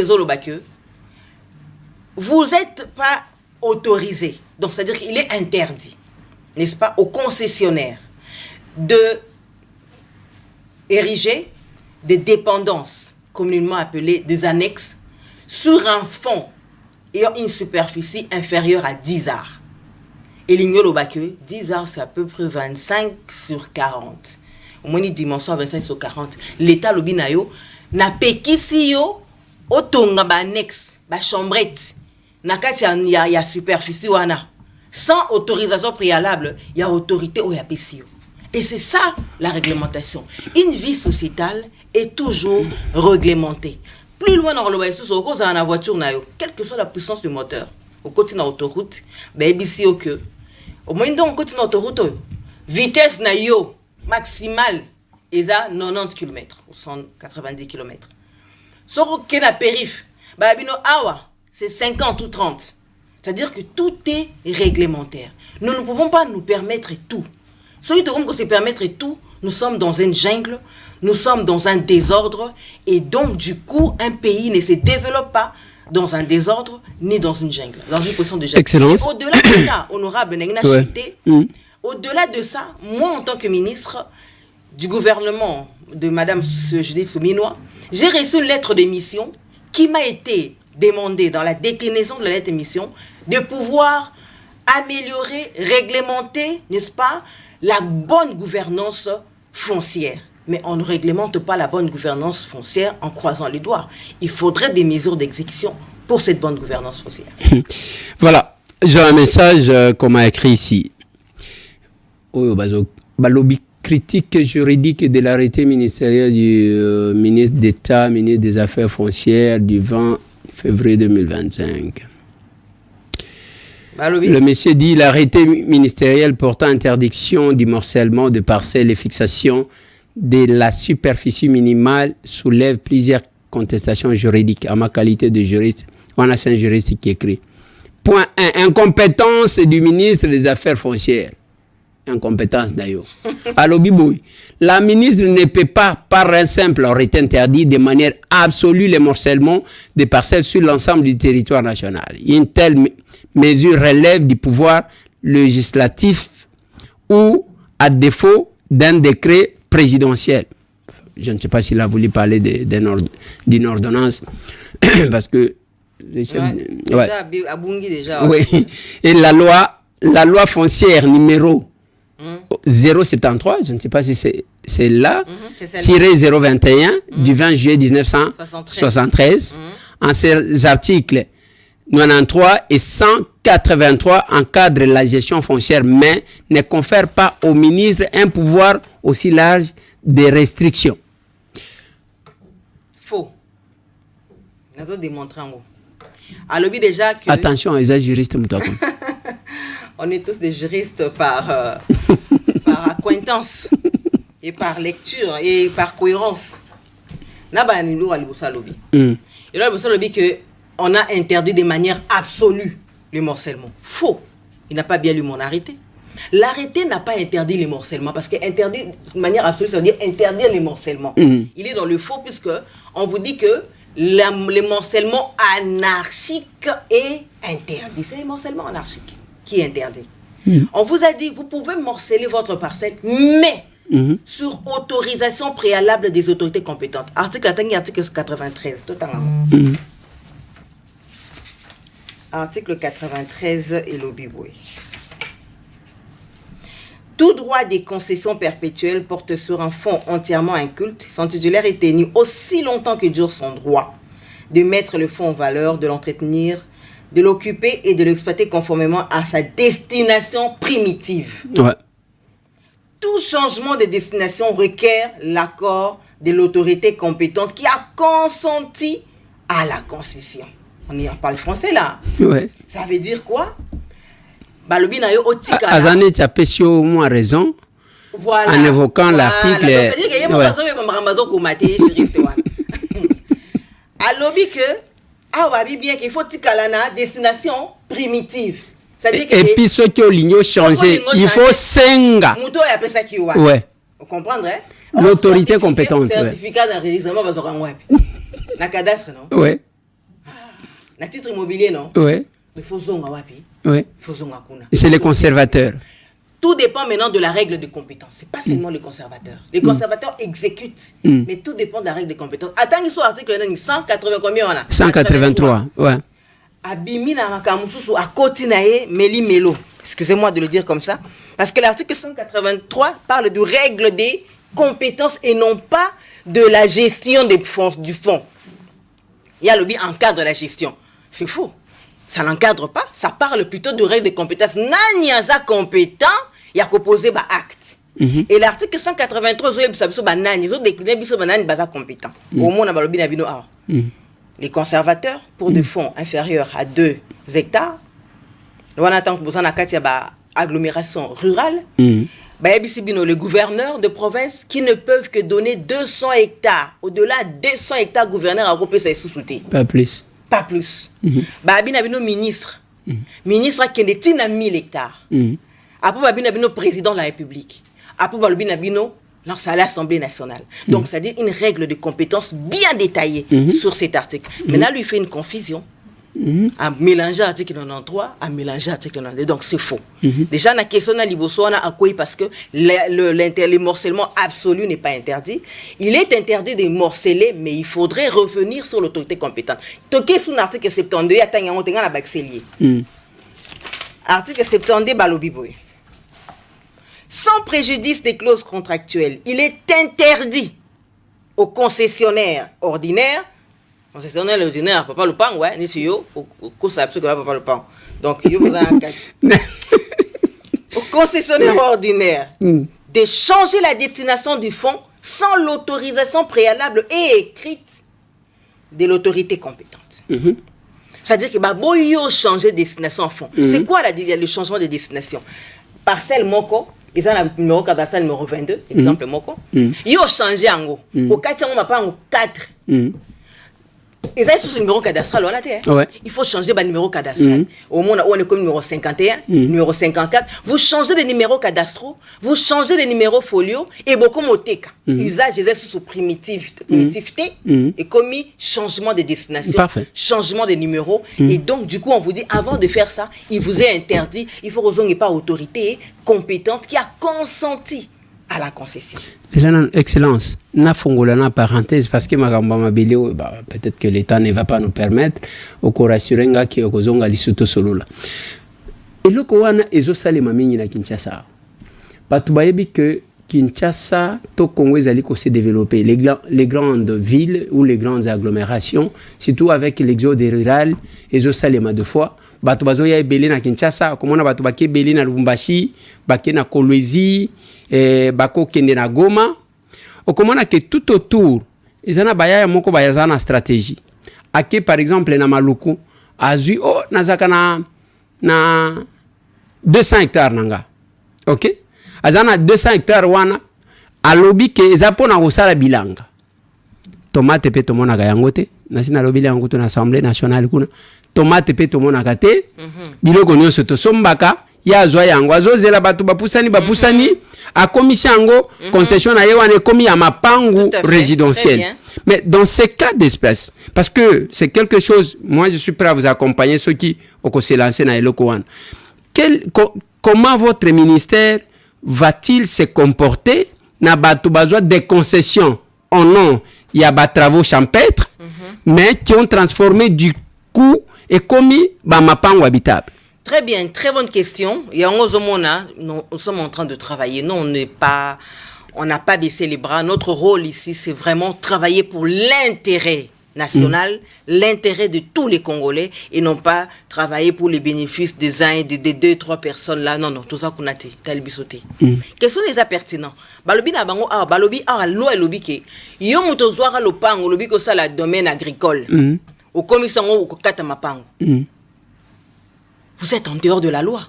vous n'êtes pas autorisé, donc c'est-à-dire qu'il est interdit, n'est-ce pas, aux concessionnaires de ériger des dépendances, communément appelées des annexes, sur un fonds ayant une superficie inférieure à 10 arts. Et l'ignolo que 10 arts, c'est à peu près 25 sur 40. Au moins une dimension à 25 sur 40. L'État lobinayo n'a pekisi yo otonga ba annexe, ba chambrette. Na kati ya superficie wana. Sans autorisation préalable, il y a autorité ou ya pesio. Et c'est ça la réglementation. Une vie sociétale est toujours réglementée. Plus loin dans le la voiture, quelle que soit la puissance du moteur, au côté de l'autoroute, ici au moins donc côté de l'autoroute, vitesse na yo maximale est à 90 km ou 190 km. Sur le périph, c'est 50 ou 30. C'est-à-dire que tout est réglementaire. Nous ne pouvons pas nous permettre tout. Celui qui se permettre tout, nous sommes dans une jungle, nous sommes dans un désordre, et donc du coup, un pays ne se développe pas dans un désordre ni dans une jungle, dans une position de jungle. Excellence. Au-delà de ça, honorable Nengna Chité, au-delà de ça, moi en tant que ministre du gouvernement de Madame Judith Souminois, j'ai reçu une lettre de mission qui m'a été demandée dans la déclinaison de la lettre de mission de pouvoir améliorer, réglementer, n'est-ce pas, la bonne gouvernance foncière. Mais on ne réglemente pas la bonne gouvernance foncière en croisant les doigts. Il faudrait des mesures d'exécution pour cette bonne gouvernance foncière. Voilà, j'ai un message qu'on m'a écrit ici. Lobby critique juridique de l'arrêté ministériel du ministre d'État, ministre des Affaires foncières du 20 février 2025. Le monsieur dit l'arrêté ministériel portant interdiction du morcellement de parcelles et fixation de la superficie minimale soulève plusieurs contestations juridiques. À ma qualité de juriste, on a un juriste qui écrit. Point 1. Incompétence du ministre des Affaires foncières. Incompétence d'ailleurs. Alors, Biboui, la ministre ne peut pas, par un simple arrêté interdit de manière absolue le morcellement des parcelles sur l'ensemble du territoire national. Une telle mesure relève du pouvoir législatif ou, à défaut, d'un décret présidentiel. Je ne sais pas s'il a voulu parler d'une ordonnance, parce que... Oui. Et la loi foncière numéro 073, je ne sais pas si c'est là, tiré 021 du 20 juillet 1973, en ces articles 93 et 183 encadre la gestion foncière, mais ne confère pas au ministre un pouvoir aussi large de restriction. Faux. Nous démontré en gros. Alors, déjà que... Attention, les juristes, on est tous des juristes par acquaintance et par lecture et par cohérence. On a interdit de manière absolue le morcellement. Faux. Il n'a pas bien lu mon arrêté. L'arrêté n'a pas interdit le morcellement parce que interdit de manière absolue, ça veut dire interdire le morcellement. Il est dans le faux puisque on vous dit que le morcellement anarchique est interdit. C'est le morcellement anarchique qui est interdit. On vous a dit, vous pouvez morceler votre parcelle, mais sur autorisation préalable des autorités compétentes. Article 93, totalement. Article 93 et l'Obiboui. Tout droit des concessions perpétuelles porte sur un fonds entièrement inculte. Son titulaire est tenu aussi longtemps que dure son droit de mettre le fonds en valeur, de l'entretenir, de l'occuper et de l'exploiter conformément à sa destination primitive. Ouais. Tout changement de destination requiert l'accord de l'autorité compétente qui a consenti à la concession. On parle français là. Ouais. Ça veut dire quoi? Balobi na yo otika. Azane Tchapesio au moins raison. Voilà. En évoquant l'article. Ça veut dire qu'il y a alobi que wabi bien qu'il faut tikala na destination primitive. Et puis ceux qui ont ligné changé, il faut senga. Muto ya pesa ki wa. Ouais. Vous comprenez? L'autorité compétente. Certificat d'enregistrement bazora ngwapi. Na cadastre non? Ouais. Na titre immobilier non? Ouais. Il faut zonga wapi. Ouais. Faut zonga kuna. C'est les conservateurs. Tout dépend maintenant de la règle de compétence. C'est pas seulement les conservateurs. Les conservateurs exécutent, mais tout dépend de la règle de compétence. Attends, il soit article 180 combien on a? 183. Ouais. Abimi na makamususu a kotinae meli melo. Excusez-moi de le dire comme ça, parce que l'article 183 parle de règles des compétences et non pas de la gestion des fonds, du fonds. Il y a le bien encadre la gestion. C'est faux. Ça n'encadre pas. Ça parle plutôt de règles de compétences. Nanyaza compétent, il y a composé par acte. Et l'article 183, ils ont décliné compétent. Au moins, on a les conservateurs, pour des fonds inférieurs à 2 hectares, on attend que vous en ayez agglomération rurale. Les gouverneurs de province qui ne peuvent que donner 200 hectares. Au-delà de 200 hectares, gouverneurs à grouper ses sous-soutés. Pas plus. Pas plus. Babino ministre. Ministre qui est à 1000 hectares. Après Babino président de la République. Après Babino lance à l'Assemblée nationale. Donc, c'est-à-dire une règle de compétence bien détaillée sur cet article. Maintenant, lui fait une confusion. À mélanger l'article 93, à mélanger l'article 92. Donc, c'est faux. Déjà, la question de l'Iboso, on a accueilli parce que le morcellement absolu n'est pas interdit. Il est interdit de morceler, mais il faudrait revenir sur l'autorité compétente. Toqué sous l'article 72, il y a la baxelier. Article 72, Balobiboy. Sans préjudice des clauses contractuelles, il est interdit aux concessionnaires ordinaires. Concessionnaire ordinaire, papa le pan, ouais, ni si yo, au cours absolument papa le pan. Donc, il vous a un cas. Aux concessionnaires ordinaires, de changer la destination du fonds sans l'autorisation préalable et écrite de l'autorité compétente. C'est-à-dire que boyo changer de destination en fonds. C'est quoi le changement de destination? Parcelle Moko, ils ont le numéro cadastral numéro 22, exemple Moko. Ils ont changé en haut. Au 4, on n'a pas en 4. Ils ont sous le numéro cadastral, il faut changer le numéro cadastral. Au moins, on est comme numéro 51, numéro 54. Vous changez de numéro cadastraux, vous changez de numéro folio, et beaucoup moteka. Usage des sous primitivité, et commis changement de destination, changement de numéro. Et donc, du coup, on vous dit, avant de faire ça, il vous est interdit, il faut que vous n'ayez pas autorité compétente qui a consenti à la concession. Déjà, excellence, na fongola na parenthèse parce que peut-être que l'État ne va pas nous permettre au corassurenga qui okozonga lisuto solola. Et le kowana ezo salema mingi na Kinshasa. Batu bayebi que Kinshasa to Congo ezali ko se développer les grandes villes ou les grandes agglomérations, surtout avec l'exode rural, ezo salema deux fois. Batu bazo ya ebele na Kinshasa, komona batu bake ebele na Lubumbashi, bake na Kolwezi, bako kende na Goma. Okomona que tout autour, ezana baya moko bayaza na stratégie. Ake par exemple na Maluku, azui nazaka na 200 hectares nanga. OK? Azana 200 hectares wana alobi ke ezapo na kosala bilanga. Tomate pe tomona ga yango te, nasi na lobi yango to na Assemblée nationale kuna. Tomate pe tomona ka te, biloko nyonso to sombaka ya azwa yango azozela batu bapusani a commission yango concession na yewane komi ya mapangu résidentiel. Mais dans ces cas d'espèce, parce que c'est quelque chose, moi je suis prêt à vous accompagner ceux qui ont se lancer dans eloko wana. Comment votre ministère va-t-il se comporter na batu bazwa des concessions au nom il y a des travaux champêtres mais qui ont transformé du coup et commis mapangu habitable? Très bien, très bonne question. Et en Ozomona, nous sommes en train de travailler. Non, on n'a pas baissé les bras. Notre rôle ici, c'est vraiment travailler pour l'intérêt national, l'intérêt de tous les Congolais et non pas travailler pour les bénéfices des uns et des 2-3 personnes là. Non, tout ça qu'on a dit, t'as le bisoté. Question des pertinents. Balobi na bango balobi loi lobi ke yo muto zwara lopango lobi ko ça la domaine agricole. Au commissaire au kata mapango. Vous êtes en dehors de la loi.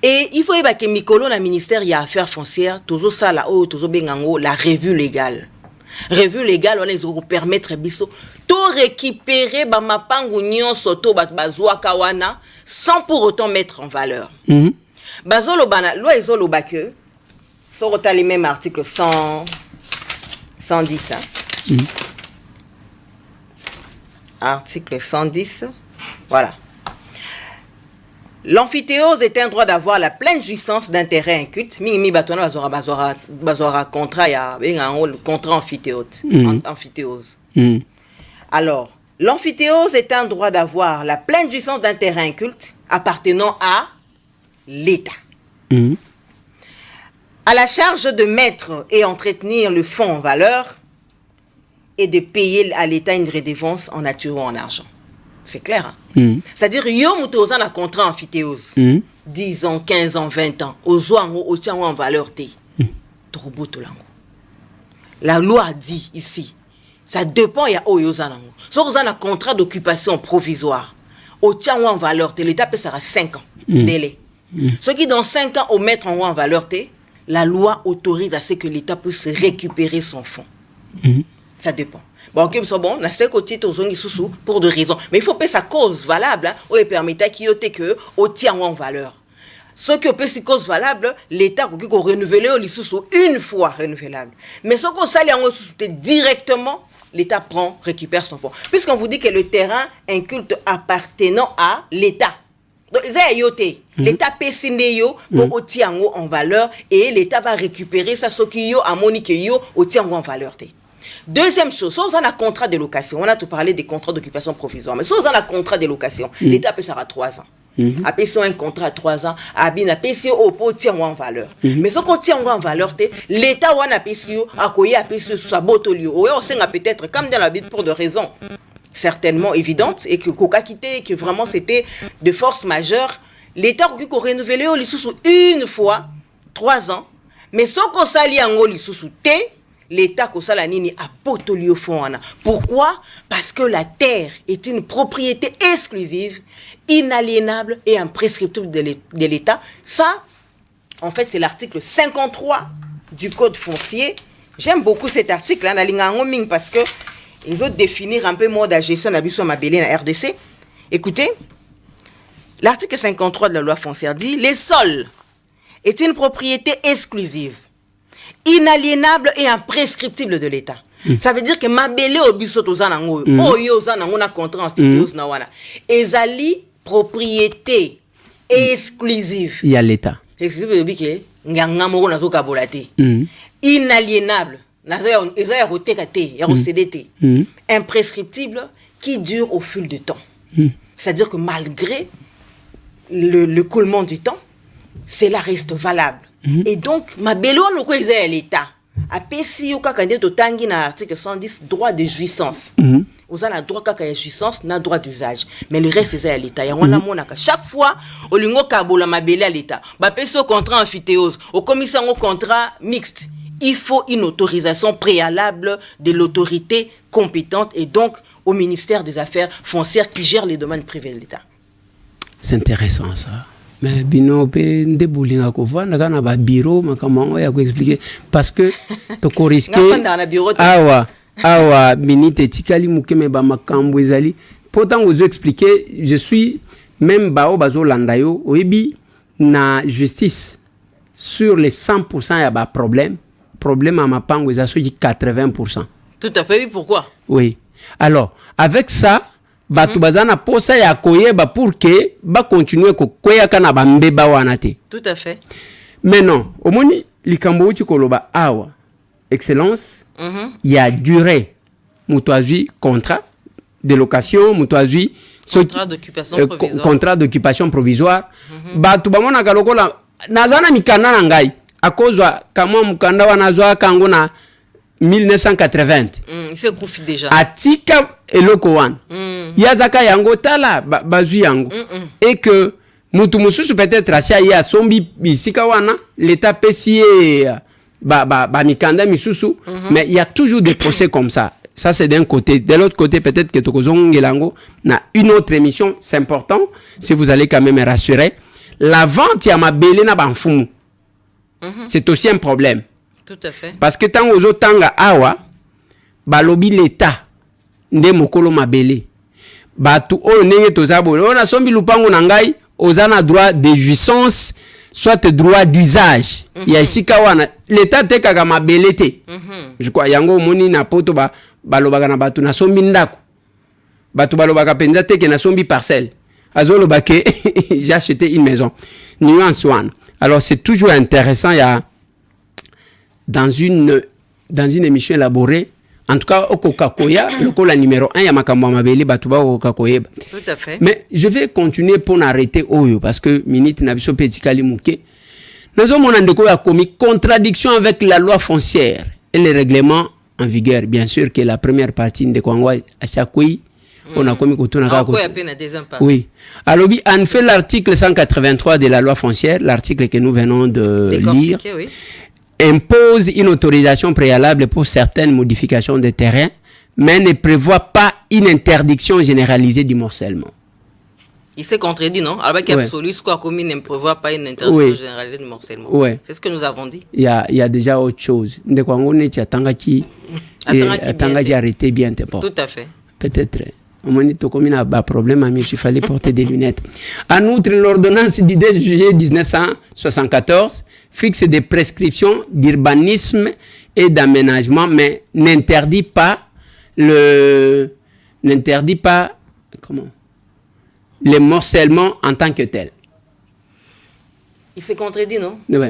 Et il faut que Mikolo na ministère y a affaires foncières, toujours ça là haut, toujours bengango la revue légale. Revue légale, on les permettre biso tout récupérer ba mapangu nyonso to bazwa kawana sans pour autant mettre en valeur. Bazolo bana loi ezolo bake so les même article 100 110 hein. Article 110. Voilà. L'amphithéose est un droit d'avoir la pleine jouissance d'un terrain inculte. Mingi batona bazora contrat ya le contrat amphithéose. Alors, l'amphithéose est un droit d'avoir la pleine jouissance d'un terrain inculte appartenant à l'État. À la charge de mettre et entretenir le fonds en valeur et de payer à l'État une redevance en nature ou en argent. C'est clair, hein? C'est-à-dire, yo mouto un contrat amphithéose. 10 ans, 15 ans, 20 ans. Au tient en valeur té. La loi dit ici, ça dépend, il y a oyozanango. Si vous avez un contrat d'occupation provisoire, au tient en valeur té, l'État peut sera 5 ans. Délai. Ce qui dans 5 ans, au mettre en valeur té, la loi autorise à ce que l'État puisse récupérer son fonds. Ça dépend. Bon, ok, bon, na c'est côté pour deux raisons. Mais il faut payer sa cause valable, hein, ou permettre qu'il y ait que au tient en valeur. Ce qui peut être cause valable, l'État qui renouvelé au sous une fois renouvelable. Mais ce qu'on s'allie en directement, l'État prend, récupère son fonds. Puisqu'on vous dit que le terrain inculte appartenant à l'État. Donc, l'État paie yo pour au tient en valeur et l'État va récupérer ça, ce qui yo a monique yo au tient en valeur. Deuxième chose, si on a un contrat de location, on a tout parlé des contrats d'occupation provisoire, mais si on a un contrat de location, l'État peut ça à 3 ans. Après, si on a un contrat à 3 ans, Abina PC au pot tient en valeur. Mais ce qu'on tient en valeur, l'État ou a PC à quoi a PC sa botolio. Ou on sait peut-être comme dans la Bible pour des raisons certainement évidentes et que Coca quitté, que vraiment c'était de force majeure, l'État qui a renouvelé au sous une fois 3 ans, mais ce qu'on s'allie en sous l'État Kosalanini a potolio fond. Pourquoi? Parce que la terre est une propriété exclusive, inaliénable et imprescriptible de l'État. Ça, en fait, c'est l'article 53 du Code foncier. J'aime beaucoup cet article, parce que ils ont définir un peu mode de gestion de la mabélé dans la RDC. Écoutez, l'article 53 de la loi foncière dit « Les sols est une propriété exclusive, inaliénable et imprescriptible de l'État. » Ça veut dire que mabélé au bisoto zanango, oyo zanango na contrat amphithéose na wana. Ezali propriété exclusive. Il y a l'État. Exclusive de que nganga moko na zoka bolate. Inaliénable. Ezaya rotekate, ya cédé. Imprescriptible qui dure au fil du temps. C'est-à-dire que malgré le coulement du temps, cela reste valable. Et donc, ma bello no ko ezaya l'État. A pesi yo kaka nde to tangi na article 110 droit de jouissance. Vous avez droit kaka ya jouissance na droit d'usage. Mais le reste c'est à l'État. Ya wana monaka chaque fois au lingo kabola mabele à l'État. Ba pesi au contrat amphithéose, au commission au contrat mixte. Il faut une autorisation préalable de l'autorité compétente et donc au ministère des Affaires foncières qui gère les domaines privés de l'État. C'est intéressant ça. Mais bino pe ndeboulinga ko vanda kana ba bureau makama ya ko expliquer parce que to ko risquer awa minute tikali mukeme ba makambo ezali pourtant vous expliquer je suis même bao bazo landayo oyebi na justice sur les 100% ya ba problème à mapango ezaso 80%. Tout à fait, oui, pourquoi? Oui. Alors, avec ça batu bazana posa ya koyeba pour que ba continuer ko koyaka na bambeba wana te. Tout à fait. Mais non, omoni likambo uti koloba awa excellence y a duré mutuazi contrat de location mutuazi contrat d'occupation provisoire batu bamona kalokola nazana mikanda na ngai akozwa kama mukanda wana zwa kango na 1980 c'est Koufi déjà atika eloko wana yazaka yango tala bazwi yango et que mutu mususu peut-être asia ya sombi bisika wana l'état pesi ba mikanda misusu mais il y a toujours des procès comme ça. Ça c'est d'un côté. De l'autre côté peut-être que tokozongelango na une autre émission, c'est important si vous allez quand même rassurer. La vente ya mabele na banfumu. C'est aussi un problème. Tout à fait. Parce que tant aux tanga awa balobi l'état nde mokolo mabele. Batu o nenge tozabo. On a sombi lupango na ngai ozana droit de jouissance soit droit d'usage. Ya isika wana l'état te kaka mabele te. Je crois yango moni na poto balobaka na batu na sombi ndako. Batu balobaka penza te ke na sombi parcelle. Azolo bake j'ai acheté une maison. Nuance one. Alors c'est toujours intéressant, il y a dans une émission élaborée, en tout cas au Coca-Cola, le cola numéro 1, il y a makambo mabeli batuba au Coca-Cola. Tout à fait. Mais je vais continuer pour n'arrêter Oyo parce que minute n'a biso petit kalimuke. Nous avons commis contradiction avec la loi foncière et les règlements en vigueur. Bien sûr que la première partie de Kwangwa à Chakoui, on a commis oui. Alors, en fait l'article 183 de la loi foncière, l'article que nous venons de lire, oui, impose une autorisation préalable pour certaines modifications de terrain, mais ne prévoit pas une interdiction généralisée du morcellement. Il s'est contredit, non? Alors qu'absolu, ce qu'on commis ne prévoit pas une interdiction généralisée du morcellement. Oui. C'est ce que nous avons dit. Il y a déjà autre chose. Arrêter bien. Tout à fait. Peut-être. Comme il y a un problème, il fallait porter des lunettes. En outre, l'ordonnance du 2 juillet 1974 fixe des prescriptions d'urbanisme et d'aménagement, mais n'interdit pas le morcellement en tant que tel. Il fait contredit, non? Oui.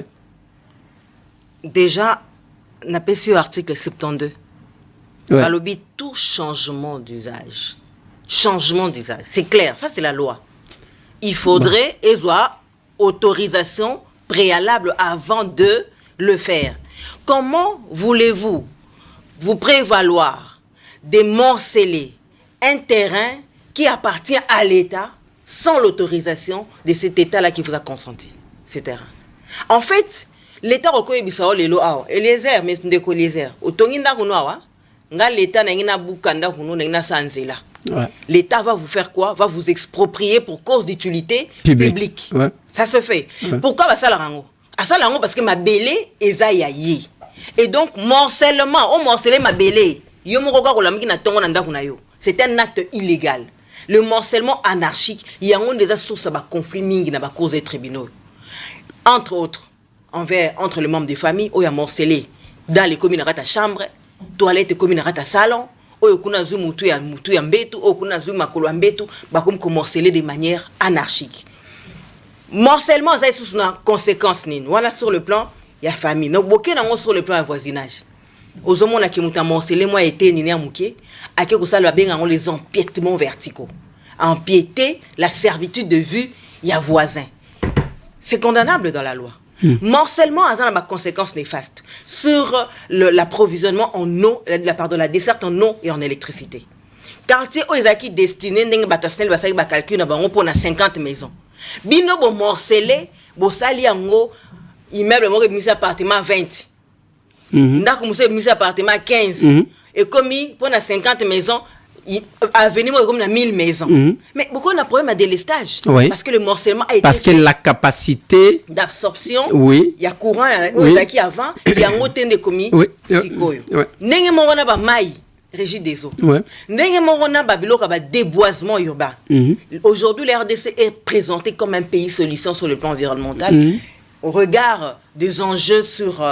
Déjà, on a passé l'article 72. Ouais. Balobi, tout changement d'usage. Changement d'usage. C'est clair, ça c'est la loi. Il faudrait autorisation préalable avant de le faire. Comment voulez-vous vous prévaloir de morceler un terrain qui appartient à l'État sans l'autorisation de cet État-là qui vous a consenti ce terrain? En fait, l'État reconnaît bisao les lois. Et les airs, mais ndeko les airs. Otonginda kunoa, nga l'État n'engina bukanda kuno n'engina sanzela. Ouais. L'État va vous faire quoi? Va vous exproprier pour cause d'utilité publique. Ouais. Ça se fait. Ouais. Pourquoi va ça la rango? À ça la rango parce que ma belé est aïe. Et donc morcellement, on morcelait ma belé. C'est un acte illégal. Le morcellement anarchique, il y a des sources à conflit mingi na cause des tribunaux. Entre autres, entre les membres des familles, où il y a morcelé dans les communes à chambre, toilette commune à salon. Kuna zu mutu ya mbetu o kuna zu makolo mbetu bakom ko morceler de manière anarchique. Morcellement ça sous une conséquence nini voilà sur le plan ya famille no boké nango sur le plan voisinage. Ozomona ki muta morceler moi été nini amuké ake ko sala benga ngo les empiètements verticaux. Empiéter la servitude de vue ya voisin. C'est condamnable dans la loi. Morcellement a ma conséquence néfaste sur l'approvisionnement en eau, la desserte en eau et en électricité. Quartier Oizaki destiné n'eng batasnel basaki ba calcul na bango pour 50 maisons. Bino bo morcelé, bo sali ango immeuble mo mise appartement 20. Ndako muso mise appartement 15. Et comme pour 50 maisons à venir comme 1000 maisons. Mais beaucoup de problème à délestage. Oui. Parce que le morcellement a été. Parce que la capacité d'absorption, oui. Il y a courant qui avant, il y a un hôtel de commis. Sikoyo. N'enge morona ba mai, régie des eaux. N'enge morona ba biloko ba déboisement urbain. Aujourd'hui, la RDC est présentée comme un pays solution sur le plan environnemental au regard des enjeux sur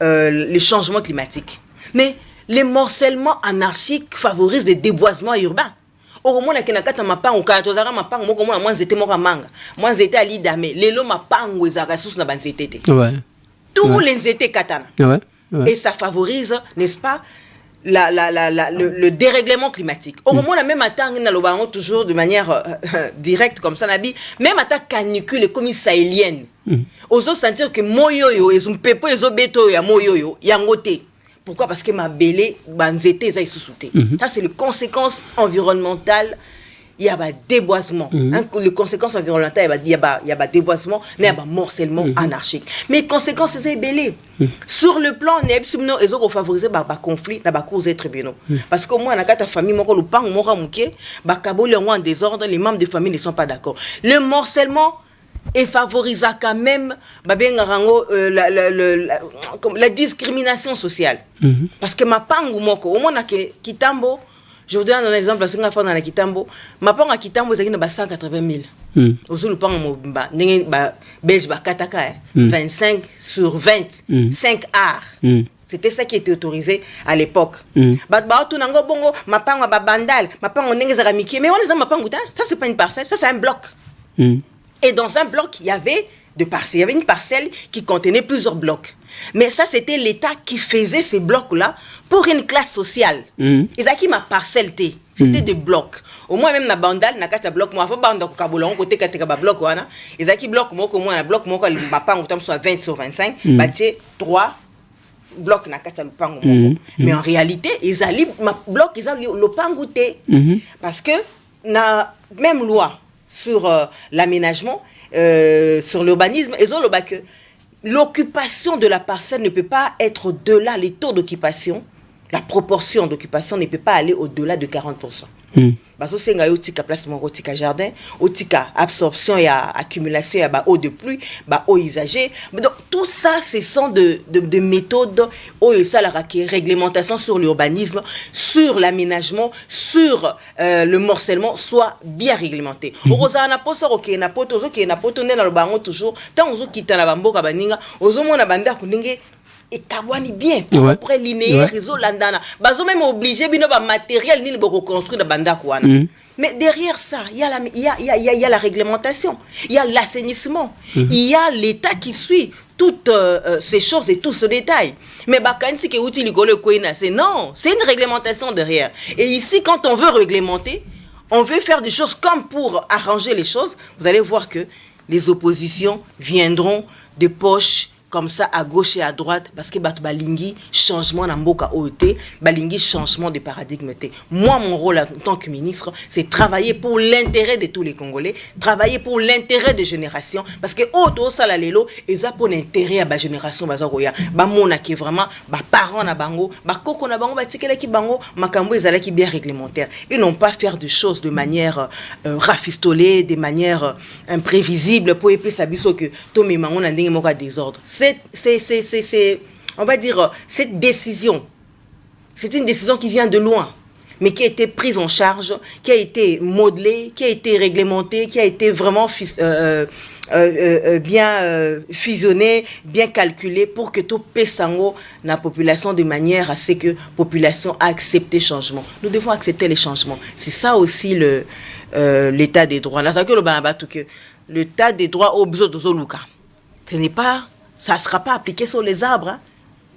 les changements climatiques. Mais les morcellements anarchiques favorisent les déboisements urbains. Au moment où on a mapango, quand on a mapango, moi j'étais mort à manga, moi j'étais à l'idame, les lots mapango ils ont sous la banzété. Tous les étés katana. Et ça favorise, n'est-ce pas, le dérèglement climatique. Au moment où même attend on a toujours de manière directe comme ça nabi, même attaque canicule comme sahélienne. Oso sentir que moyoyo et son pepo ezo beto ya moyoyo yangote. Pourquoi? Parce que ma belé, banzete, ça sous sauté. Ça, c'est les conséquences environnementales. Il y a des déboisement. Les conséquences environnementales, il y a des déboisement, mais il y a morcellement anarchique. Mais les conséquences, c'est belé. Sur le plan, ils ont favorisé les conflits dans les cours des tribunaux. Parce qu'au moins, dans la famille, en désordre, les membres de famille ne sont pas d'accord. Le morcellement et favorise quand même la discrimination sociale. Parce que ma pangu moko, au moins, Kitambo, je vous donne un exemple, parce que dans la Kitambo, ma pangu à Kitambo, c'est 180 000. Aussi, le pangu, belge, 25 sur 20, 5 arts. C'était ça qui était autorisé à l'époque. Ma pangu à bandal, ma pangu n'est pas mais on les a ma pangu, ça c'est pas une parcelle, ça c'est un bloc. Et dans un bloc, il y avait une parcelle qui contenait plusieurs blocs. Mais ça, c'était l'État qui faisait ces blocs-là pour une classe sociale. Et ça qui m'a parcelle, c'était des blocs. Au moins, même dans Bandal, dans le bloc, moi, il faut que je fasse côté bloc. Et ça qui bloc, moi, un bloc, moi, je ne soit 20 sur 25, j'ai 3 blocs dans le mais en réalité, ils ont bloc, ils ont le pangouté. Parce que, dans même loi, sur l'aménagement, sur l'urbanisme, ils ont le bac que l'occupation de la parcelle ne peut pas être au-delà, les taux d'occupation, la proportion d'occupation ne peut pas aller au-delà de 40%. Parce que c'est un placement au jardin, au absorption et accumulation et eau de pluie, eau usagée. Donc tout ça, ce sont de méthodes où il y a la réglementation sur l'urbanisme, sur l'aménagement, sur le morcellement, soit bien réglementé. Rosa na poso ok na poto zo ke na poto na bango toujours tant ozo kita na bamboka baninga ozo mona banda kuninge et kabwani bien après linéaire réseau landana bazo même obligé bino ba matériel ni le reconstruire de banda kwana. Mais derrière ça, il y a la réglementation, il y a l'assainissement, il y a l'État qui suit toutes ces choses et tout ce détail. Mais non, c'est une réglementation derrière. Et ici, quand on veut réglementer, on veut faire des choses comme pour arranger les choses. Vous allez voir que les oppositions viendront de poches comme ça à gauche et à droite parce que balingi changement dans mboka OET, balingi changement de paradigme. Moi mon rôle en tant que ministre, c'est travailler pour l'intérêt de tous les Congolais, travailler pour l'intérêt des générations parce que auto sala lelo eza pour l'intérêt à ba génération bazaroya ba mona qui vraiment ba parents na bango ba koko na bango ba tikela ki bango makambo ezala ki bien réglementaire et non pas faire des choses de manière rafistolée, de manière imprévisible pour épée sabiso que to me mango na ndenge moka désordre. On va dire, cette décision, c'est une décision qui vient de loin, mais qui a été prise en charge, qui a été modelée, qui a été réglementée, qui a été vraiment bien fusionnée, bien calculée pour que tout pesango la population de manière à ce que la population a accepté le changement. Nous devons accepter les changements. C'est ça aussi l'état des droits. L'état des droits au besoin de Zoluka. Ça ne sera pas appliqué sur les arbres, hein,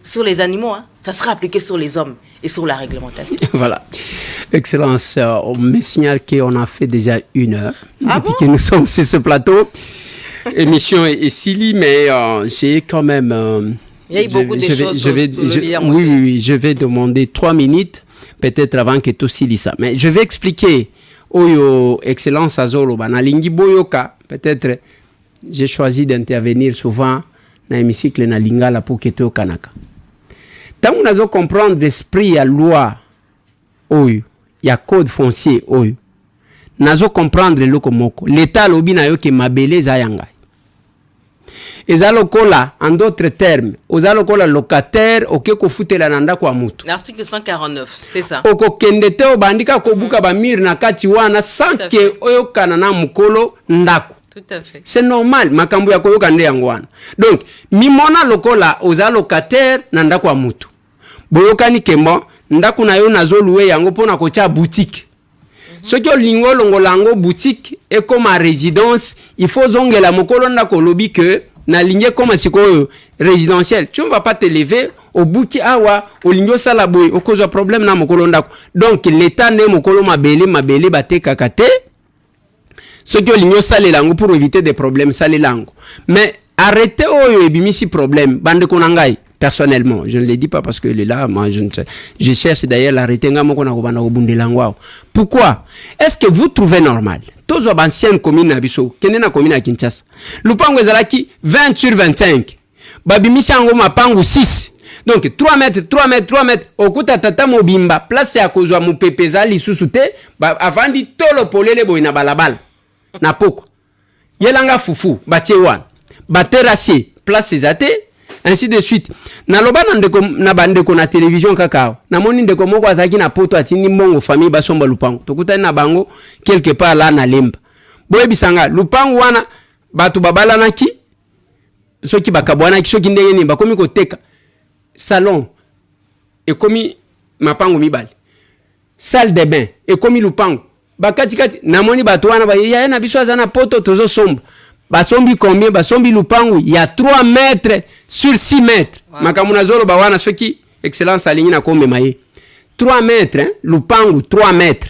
sur les animaux, hein. Ça sera appliqué sur les hommes et sur la réglementation. Voilà. Excellence, on me signale qu'on a fait déjà 1 heure depuis que nous sommes sur ce plateau. L'émission est silly, mais j'ai quand même... il y a eu beaucoup de choses oui, je vais demander 3 minutes, peut-être avant que tout silly ça. Mais je vais expliquer, Excellence Azolo, Nalingi Boyoka, peut-être j'ai choisi d'intervenir souvent dans l'hémicycle na lingala pour que tu kanaka. Tant on a comprendre l'esprit à loi oyo, il y a code foncier oyo. Nazo comprendre le komoko. L'état lobi na yo ke mabele za yanga. Ezalokola en d'autres termes, ozalokola locataire okeko futela nanda kwa mutu. L'article 149, c'est ça. Oko kendete obandika ko buka ba mir na kati wana sans que oyo kanana mukolo ndako. Tout à fait. C'est normal, makambo ya koyoka nde yangwana. Donc, mimona lokola oza locataire na ndako ya mutu. Boyokani kembo, ndako na yo nazoluwe yango pona kocha boutique. Soki olingo longolango boutique et comme résidence, il faut zongela mokolo ndako lobi que na ligne comme siko résidentiel. Tu ne vas pas te lever au bouki awa olingo sala boy okozwa problème na mokolo ndako. Donc l'état ne mokolo mabele bate kakate. Ce que l'union sale langue pour éviter des problèmes sale langue. Mais arrêtez oyo ebimisi problème bande konangai personnellement. Je ne le dis pas parce qu'il est là. Moi, je cherche d'ailleurs l'arrêté. Pourquoi? Est-ce que vous trouvez normal? Tous les anciennes communes à Bissau, Kenena commune à Kinshasa. Lupango Zalaki, 20 sur 25. Babimisango Mapango 6. Donc 3 mètres. Okuta tata mobimba. Place à cause de mon pépézali sous-souté. Avant de tolo polele boina balabal. Na poko. Yelanga fufu. Bachewan. Baterasier. Place zate. Ainsi de suite. Na loba na bande ko na télévision kakao. Na moni ndeko moko azaki na poto atini mbongo famille basomba lupango. Tokuta na bango quelque part là na lemba. Boye bisanga lupango wana batu babala naki. Soki bakabwana ki soki ndenge ni bakomi ko teka. Salon ekomi mapango mibali. Salle de bain ekomi lupango. Bakati na moni batu wana ba ya na biso azana poto tozo somba. Basombi combien? Basombi lupangu il y a 3 mètres sur 6 mètres. Wow. Makamuna zolo bawana soki excellence aligné na kombe maye. 3 mètres hein? Lupangu 3 mètres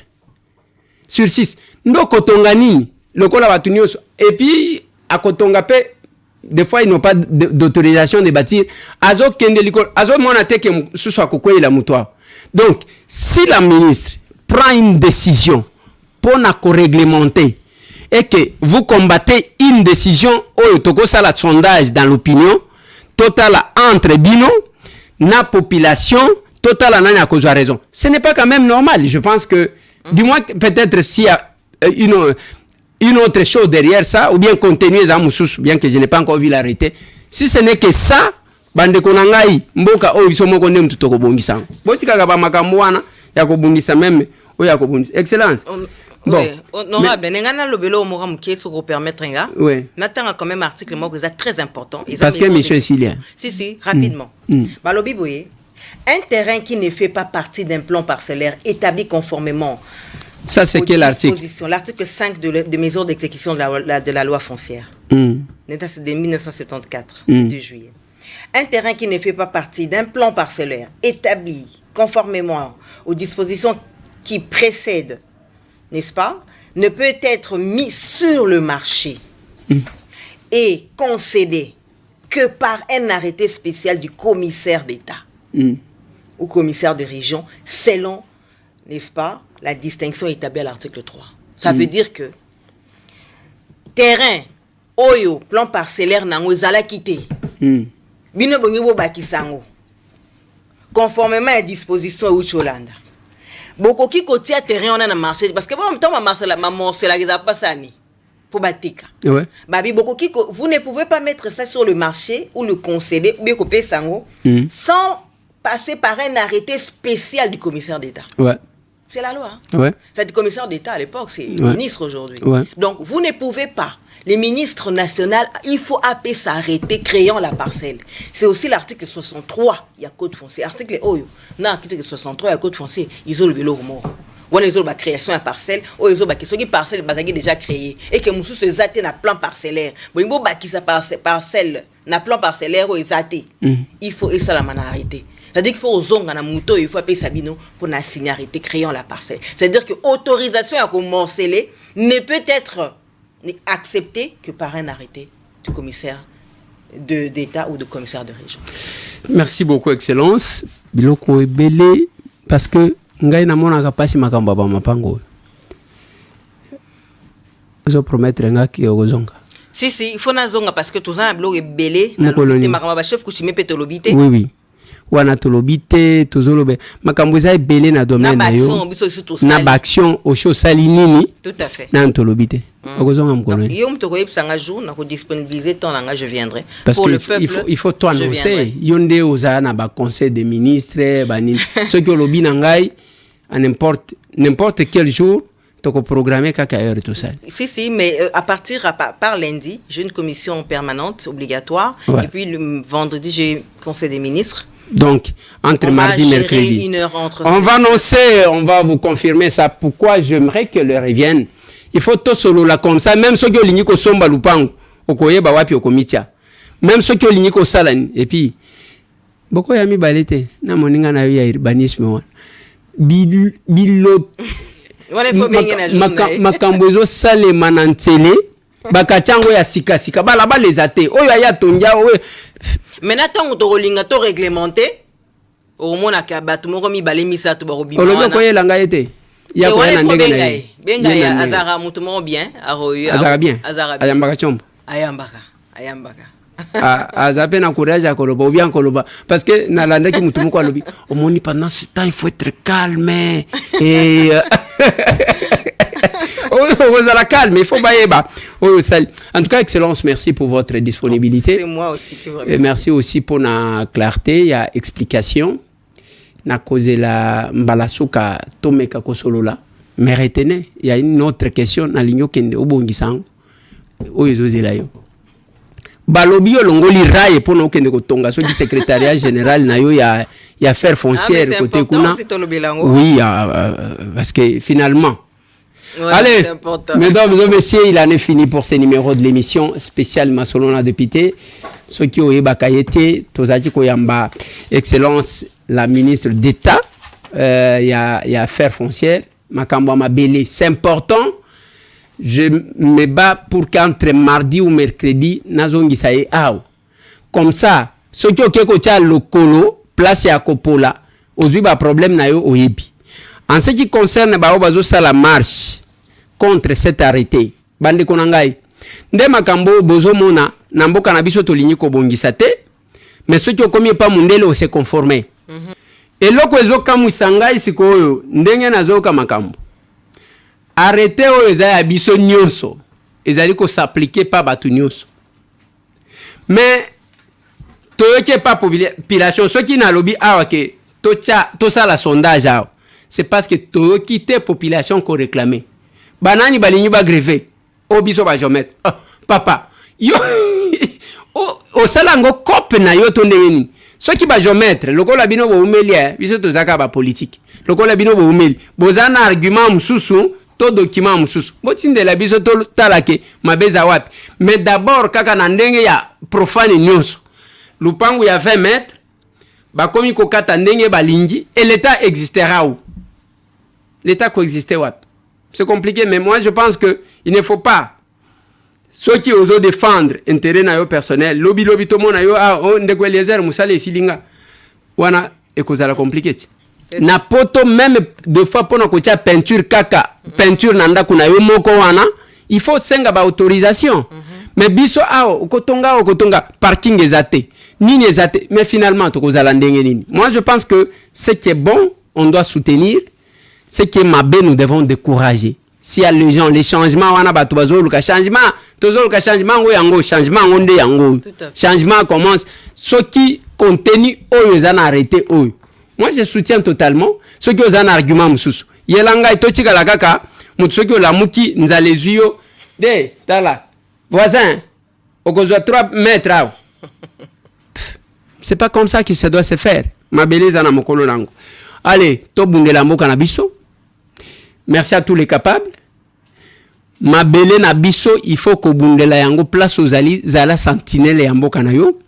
sur 6. Ndo kotonga nini lokola batu nyoso. Et puis à kotonga pe des fois ils n'ont pas d'autorisation de bâtir. Azo kende likol azo mona teke suso akokoye la mutoa. Donc si la ministre prend une décision pour na ko réglementer et que vous combattez une décision où toko sala sondage dans l'opinion totale entre bino na population totale nani a cause de raison, ce n'est pas quand même normal. Je pense que du moins peut-être s'il y a une autre chose derrière ça ou bien continuer ça mususu, bien que je n'ai pas encore vu l'arrêté, si ce n'est que ça bande konangai mboka o biso moko ndem tutoko bongisa botika ka ba makambo wana ya ko bongisa même o ya ko bongisa excellence. Bon, honorable, n'engana le vélo moram qui se permettre nga. Oui. N'attend quand même article moi que c'est très important. Parce que monsieur Silien. Si, rapidement. Balobi boye, un terrain qui ne fait pas partie d'un plan parcellaire établi conformément. Ça c'est quel article? L'article 5 de mesures d'exécution de la loi foncière. C'est de 1974 de juillet. Un terrain qui ne fait pas partie d'un plan parcellaire établi conformément aux dispositions qui précèdent, n'est-ce pas, ne peut être mis sur le marché et concédé que par un arrêté spécial du commissaire d'État ou commissaire de région, selon, n'est-ce pas, la distinction établie à l'article 3. Ça veut dire que terrain, oyo, plan parcellaire, nango zala quitté. Bino bongibo bakisango. Conformément à la disposition Ucholanda. Beaucoup qui côté terrain on a marché parce que bon temps ma marché la maman c'est la gisa pas ça ni pour batika. Ouais. Babi beaucoup qui vous ne pouvez pas mettre ça sur le marché ou le concéder ou bien couper sango sans passer par un arrêté spécial du commissaire d'État. Ouais. C'est la loi. Hein? Ouais. C'est le commissaire d'État à l'époque, c'est le ministre aujourd'hui. Ouais. Donc vous ne pouvez pas. Les ministres nationaux, il faut appeler ça arrêté créant la parcelle. C'est aussi l'article 63, il y a code foncier. Article Oyo, dans l'article 63, il y a code foncier, ils ont le vélo mort. On a la création de parcelle, ou ils ont la question de parcelle déjà créée. Et que nous sommes zatés dans le plan parcellaire. Bon, il faut que ça parcelle, dans le plan parcellaire, ou ils zatés. Il faut et ça la arrêté. C'est-à-dire qu'il faut aux ongles dans moto, il faut appeler Sabino pour la signarité créant la parcelle. C'est-à-dire que l'autorisation à morceler ne peut être accepté que par un arrêté du commissaire d'État ou du commissaire de région. Merci beaucoup, Excellence. Biloko ebele parce que ngai na mona kapasi makamba ba mapango. Je promettre ngaki ozonga. Si, il faut na zonga parce que tous un blog ebele na lobité makamba ba chef kuchime petolobité. Oui. Wana tolobite tozolobe makambo za ebele na domaine na yo na baction au show salinini tout à fait na tolobite okozonga mkolo yo mtoko yebsanga jour na ko disponibiliser temps nga je viendrai parce pour le peuple il faut toi annoncer yonde oza na ba conseil des ministres banini ce que lobi na ngai à n'importe quel jour toko programmer kaka heure tout ça. Si mais à partir par lundi j'ai une commission permanente obligatoire et puis le vendredi j'ai conseil des ministres. Donc, entre mardi et mercredi. On va annoncer, on va vous confirmer ça. Pourquoi j'aimerais que le revienne. Il faut tout solo là comme ça. Même ceux qui ont ligné au somba lupango, au koye bawapi au komitia. Même ceux qui ont ligné au salani. Et puis, beaucoup yami balete. Na moninga na ya urbanisme. Bilo. Makambozo sale manantele. bakachango ya sika sika bala ba les athées oyo aya tongia oyo maintenant tant to rolinga to réglementé au mona ka batu moko mi balé misato ba robima olobe ko yela ngai te ya ko na ndenge na benga ya azara mutu mo bien aroyo azara bien ayambaka chombo ayambaka azape na courage akoloba ou bien koloba parce que na landaki mutu moko alobi omoni pendant ce temps il faut être calme et vous allez calme, il faut baïba. En tout cas, Excellence, merci pour votre disponibilité. C'est moi aussi qui vous remercie. Et merci aussi pour la clarté, il y a explication. Na causé la mbalasuka tomeka kosolola. Mais retenez, il y a une autre question na ligno kende obongisang. Oyezoze yo. Balobi yo longoli raye pour no kende kotonga so du secrétariat général na yo ya affaires foncières côté kuna. Oui, parce que finalement ouais, allez, mesdames et messieurs, il en est fini pour ce numéro de l'émission spéciale selon la députée. Ceux qui ont eu Bakayete, Tozaki Koyamba, Excellence, la ministre d'État, il y a affaires foncières, Makamba Mabele, c'est important. Je me bats pour qu'entre mardi ou mercredi, Nazongi Saye Aou. Comme ça, ceux qui ont été le colo, place à Kopola, aujourd'hui, il y a un problème na yo oyebi. En ce qui concerne la marche contre cet arrêté, bande konangai, nde makambo bozo mona, namboka na biso tolinyi ko bongisa te, mais ceux qui ont commis pas mundele o se conformer. Et loko ezo kamusangai sikoyo, ndenge nazoka makambo. Arrêté o ezaya biso nyonso, ezali ko s'appliquer pas batu nyonso. Mais toyoke pas population, ceux qui na lobi awa ke to ça la sondage awa. C'est parce que tu quitté la population qu'on réclamait. Banani baligni ba grevé. Obiso ba jomet. Papa, yo o salango cop na yo tondeni. Ce qui ba jomettre, lokola bino bo umelia, biso to zaka ba politique. Lokola bino bo umeli. Bozana argument mususu, to document mususu. Botinde la biso to talake mabeza wapi. Mais d'abord kaka na ndenge ya profane nyonso. Lupangu ya 20 mètres. Bakomi kokata ndenge balingi et l'état existera où? L'État coexistait. C'est compliqué, mais moi je pense que il ne faut pas ceux qui osent défendre intérêt na yo personnel. Lobby to mona yo ndeko Eliezer musale silinga. Wana ekozala compliqué. Na poto même deux fois pour na kotia peinture kaka, peinture nanda kuna yo moko wana, il faut senga ba autorisation. Mais biso okotonga parking ezate. Nini ezate, mais finalement tokozala ndenge nini. Moi je pense que ce qui est bon, on doit soutenir. Ce qui est mabé, nous devons décourager. S'il y a les gens, les changements, on a le changement, changement commence. Ce qui continue, ils ont arrêté. Moi, je soutiens totalement ceux qui ont un argument. Yelanga et Tochika la kaka, ceux qui ont la mouki, nous allons les yeux. De, tala, voisin, au cause de 3 mètres. C'est pas comme ça que ça doit se faire. Ma belle zana mokolo lango. Allez, to bundela mboka na biso. Merci à tous les capables. Ma belle na biso, il faut que bundela yango place aux ali zala sentinelle ya mboka na yo.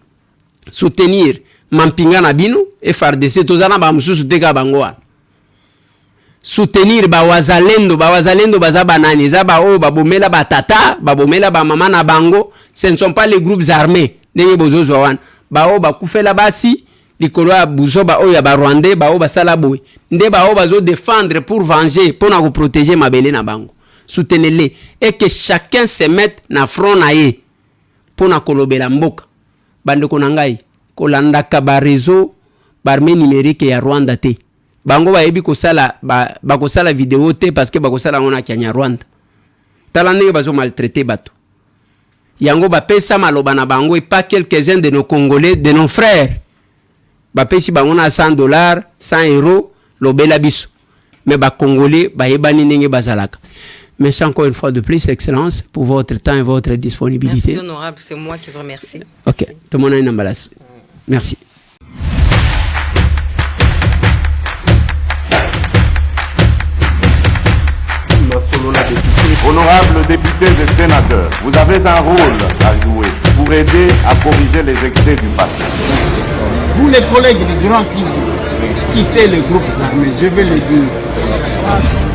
Soutenir mampinga na bino et FARDC tozana ba mususu teka bangoa. Soutenir ba wazalendo baza banani za ba o babomela ba tata, babomela ba mama na bango, ce ne sont pas les groupes armés. Ndenge bozozo wana. Ba o ba kufela basi likolo ya buzo ba o ya ba Rwandais ba o ba sala boy. Nde ba o bazo défendre pour venger, pour na protéger mabele na bango. Soutenez-les et que chacun se mette na front na ye pour na kolobela mboka. Bande konangai kolanda ka ba réseau barme numérique ya Rwanda te. Bango ba yebi ko sala ba ko sala vidéo te parce que ba ko sala ngona kanya Rwanda. Talande bazo maltraiter bato. Yango ba pesa maloba na bango et pas quelques-uns de nos Congolais, de nos frères. Ba pesi bango na $100, 100 €, lobela biso. Mais ba Congolais ba yebani ndenge bazalaka. Merci encore une fois de plus, Excellence, pour votre temps et votre disponibilité. Merci honorable, c'est moi qui vous remercie. Ok, tout le monde a une emballage. Merci. Honorables députés et sénateurs, vous avez un rôle à jouer pour aider à corriger les excès du passé. Vous les collègues du Grand Kivu, quittez les groupes armés, je vais le dire.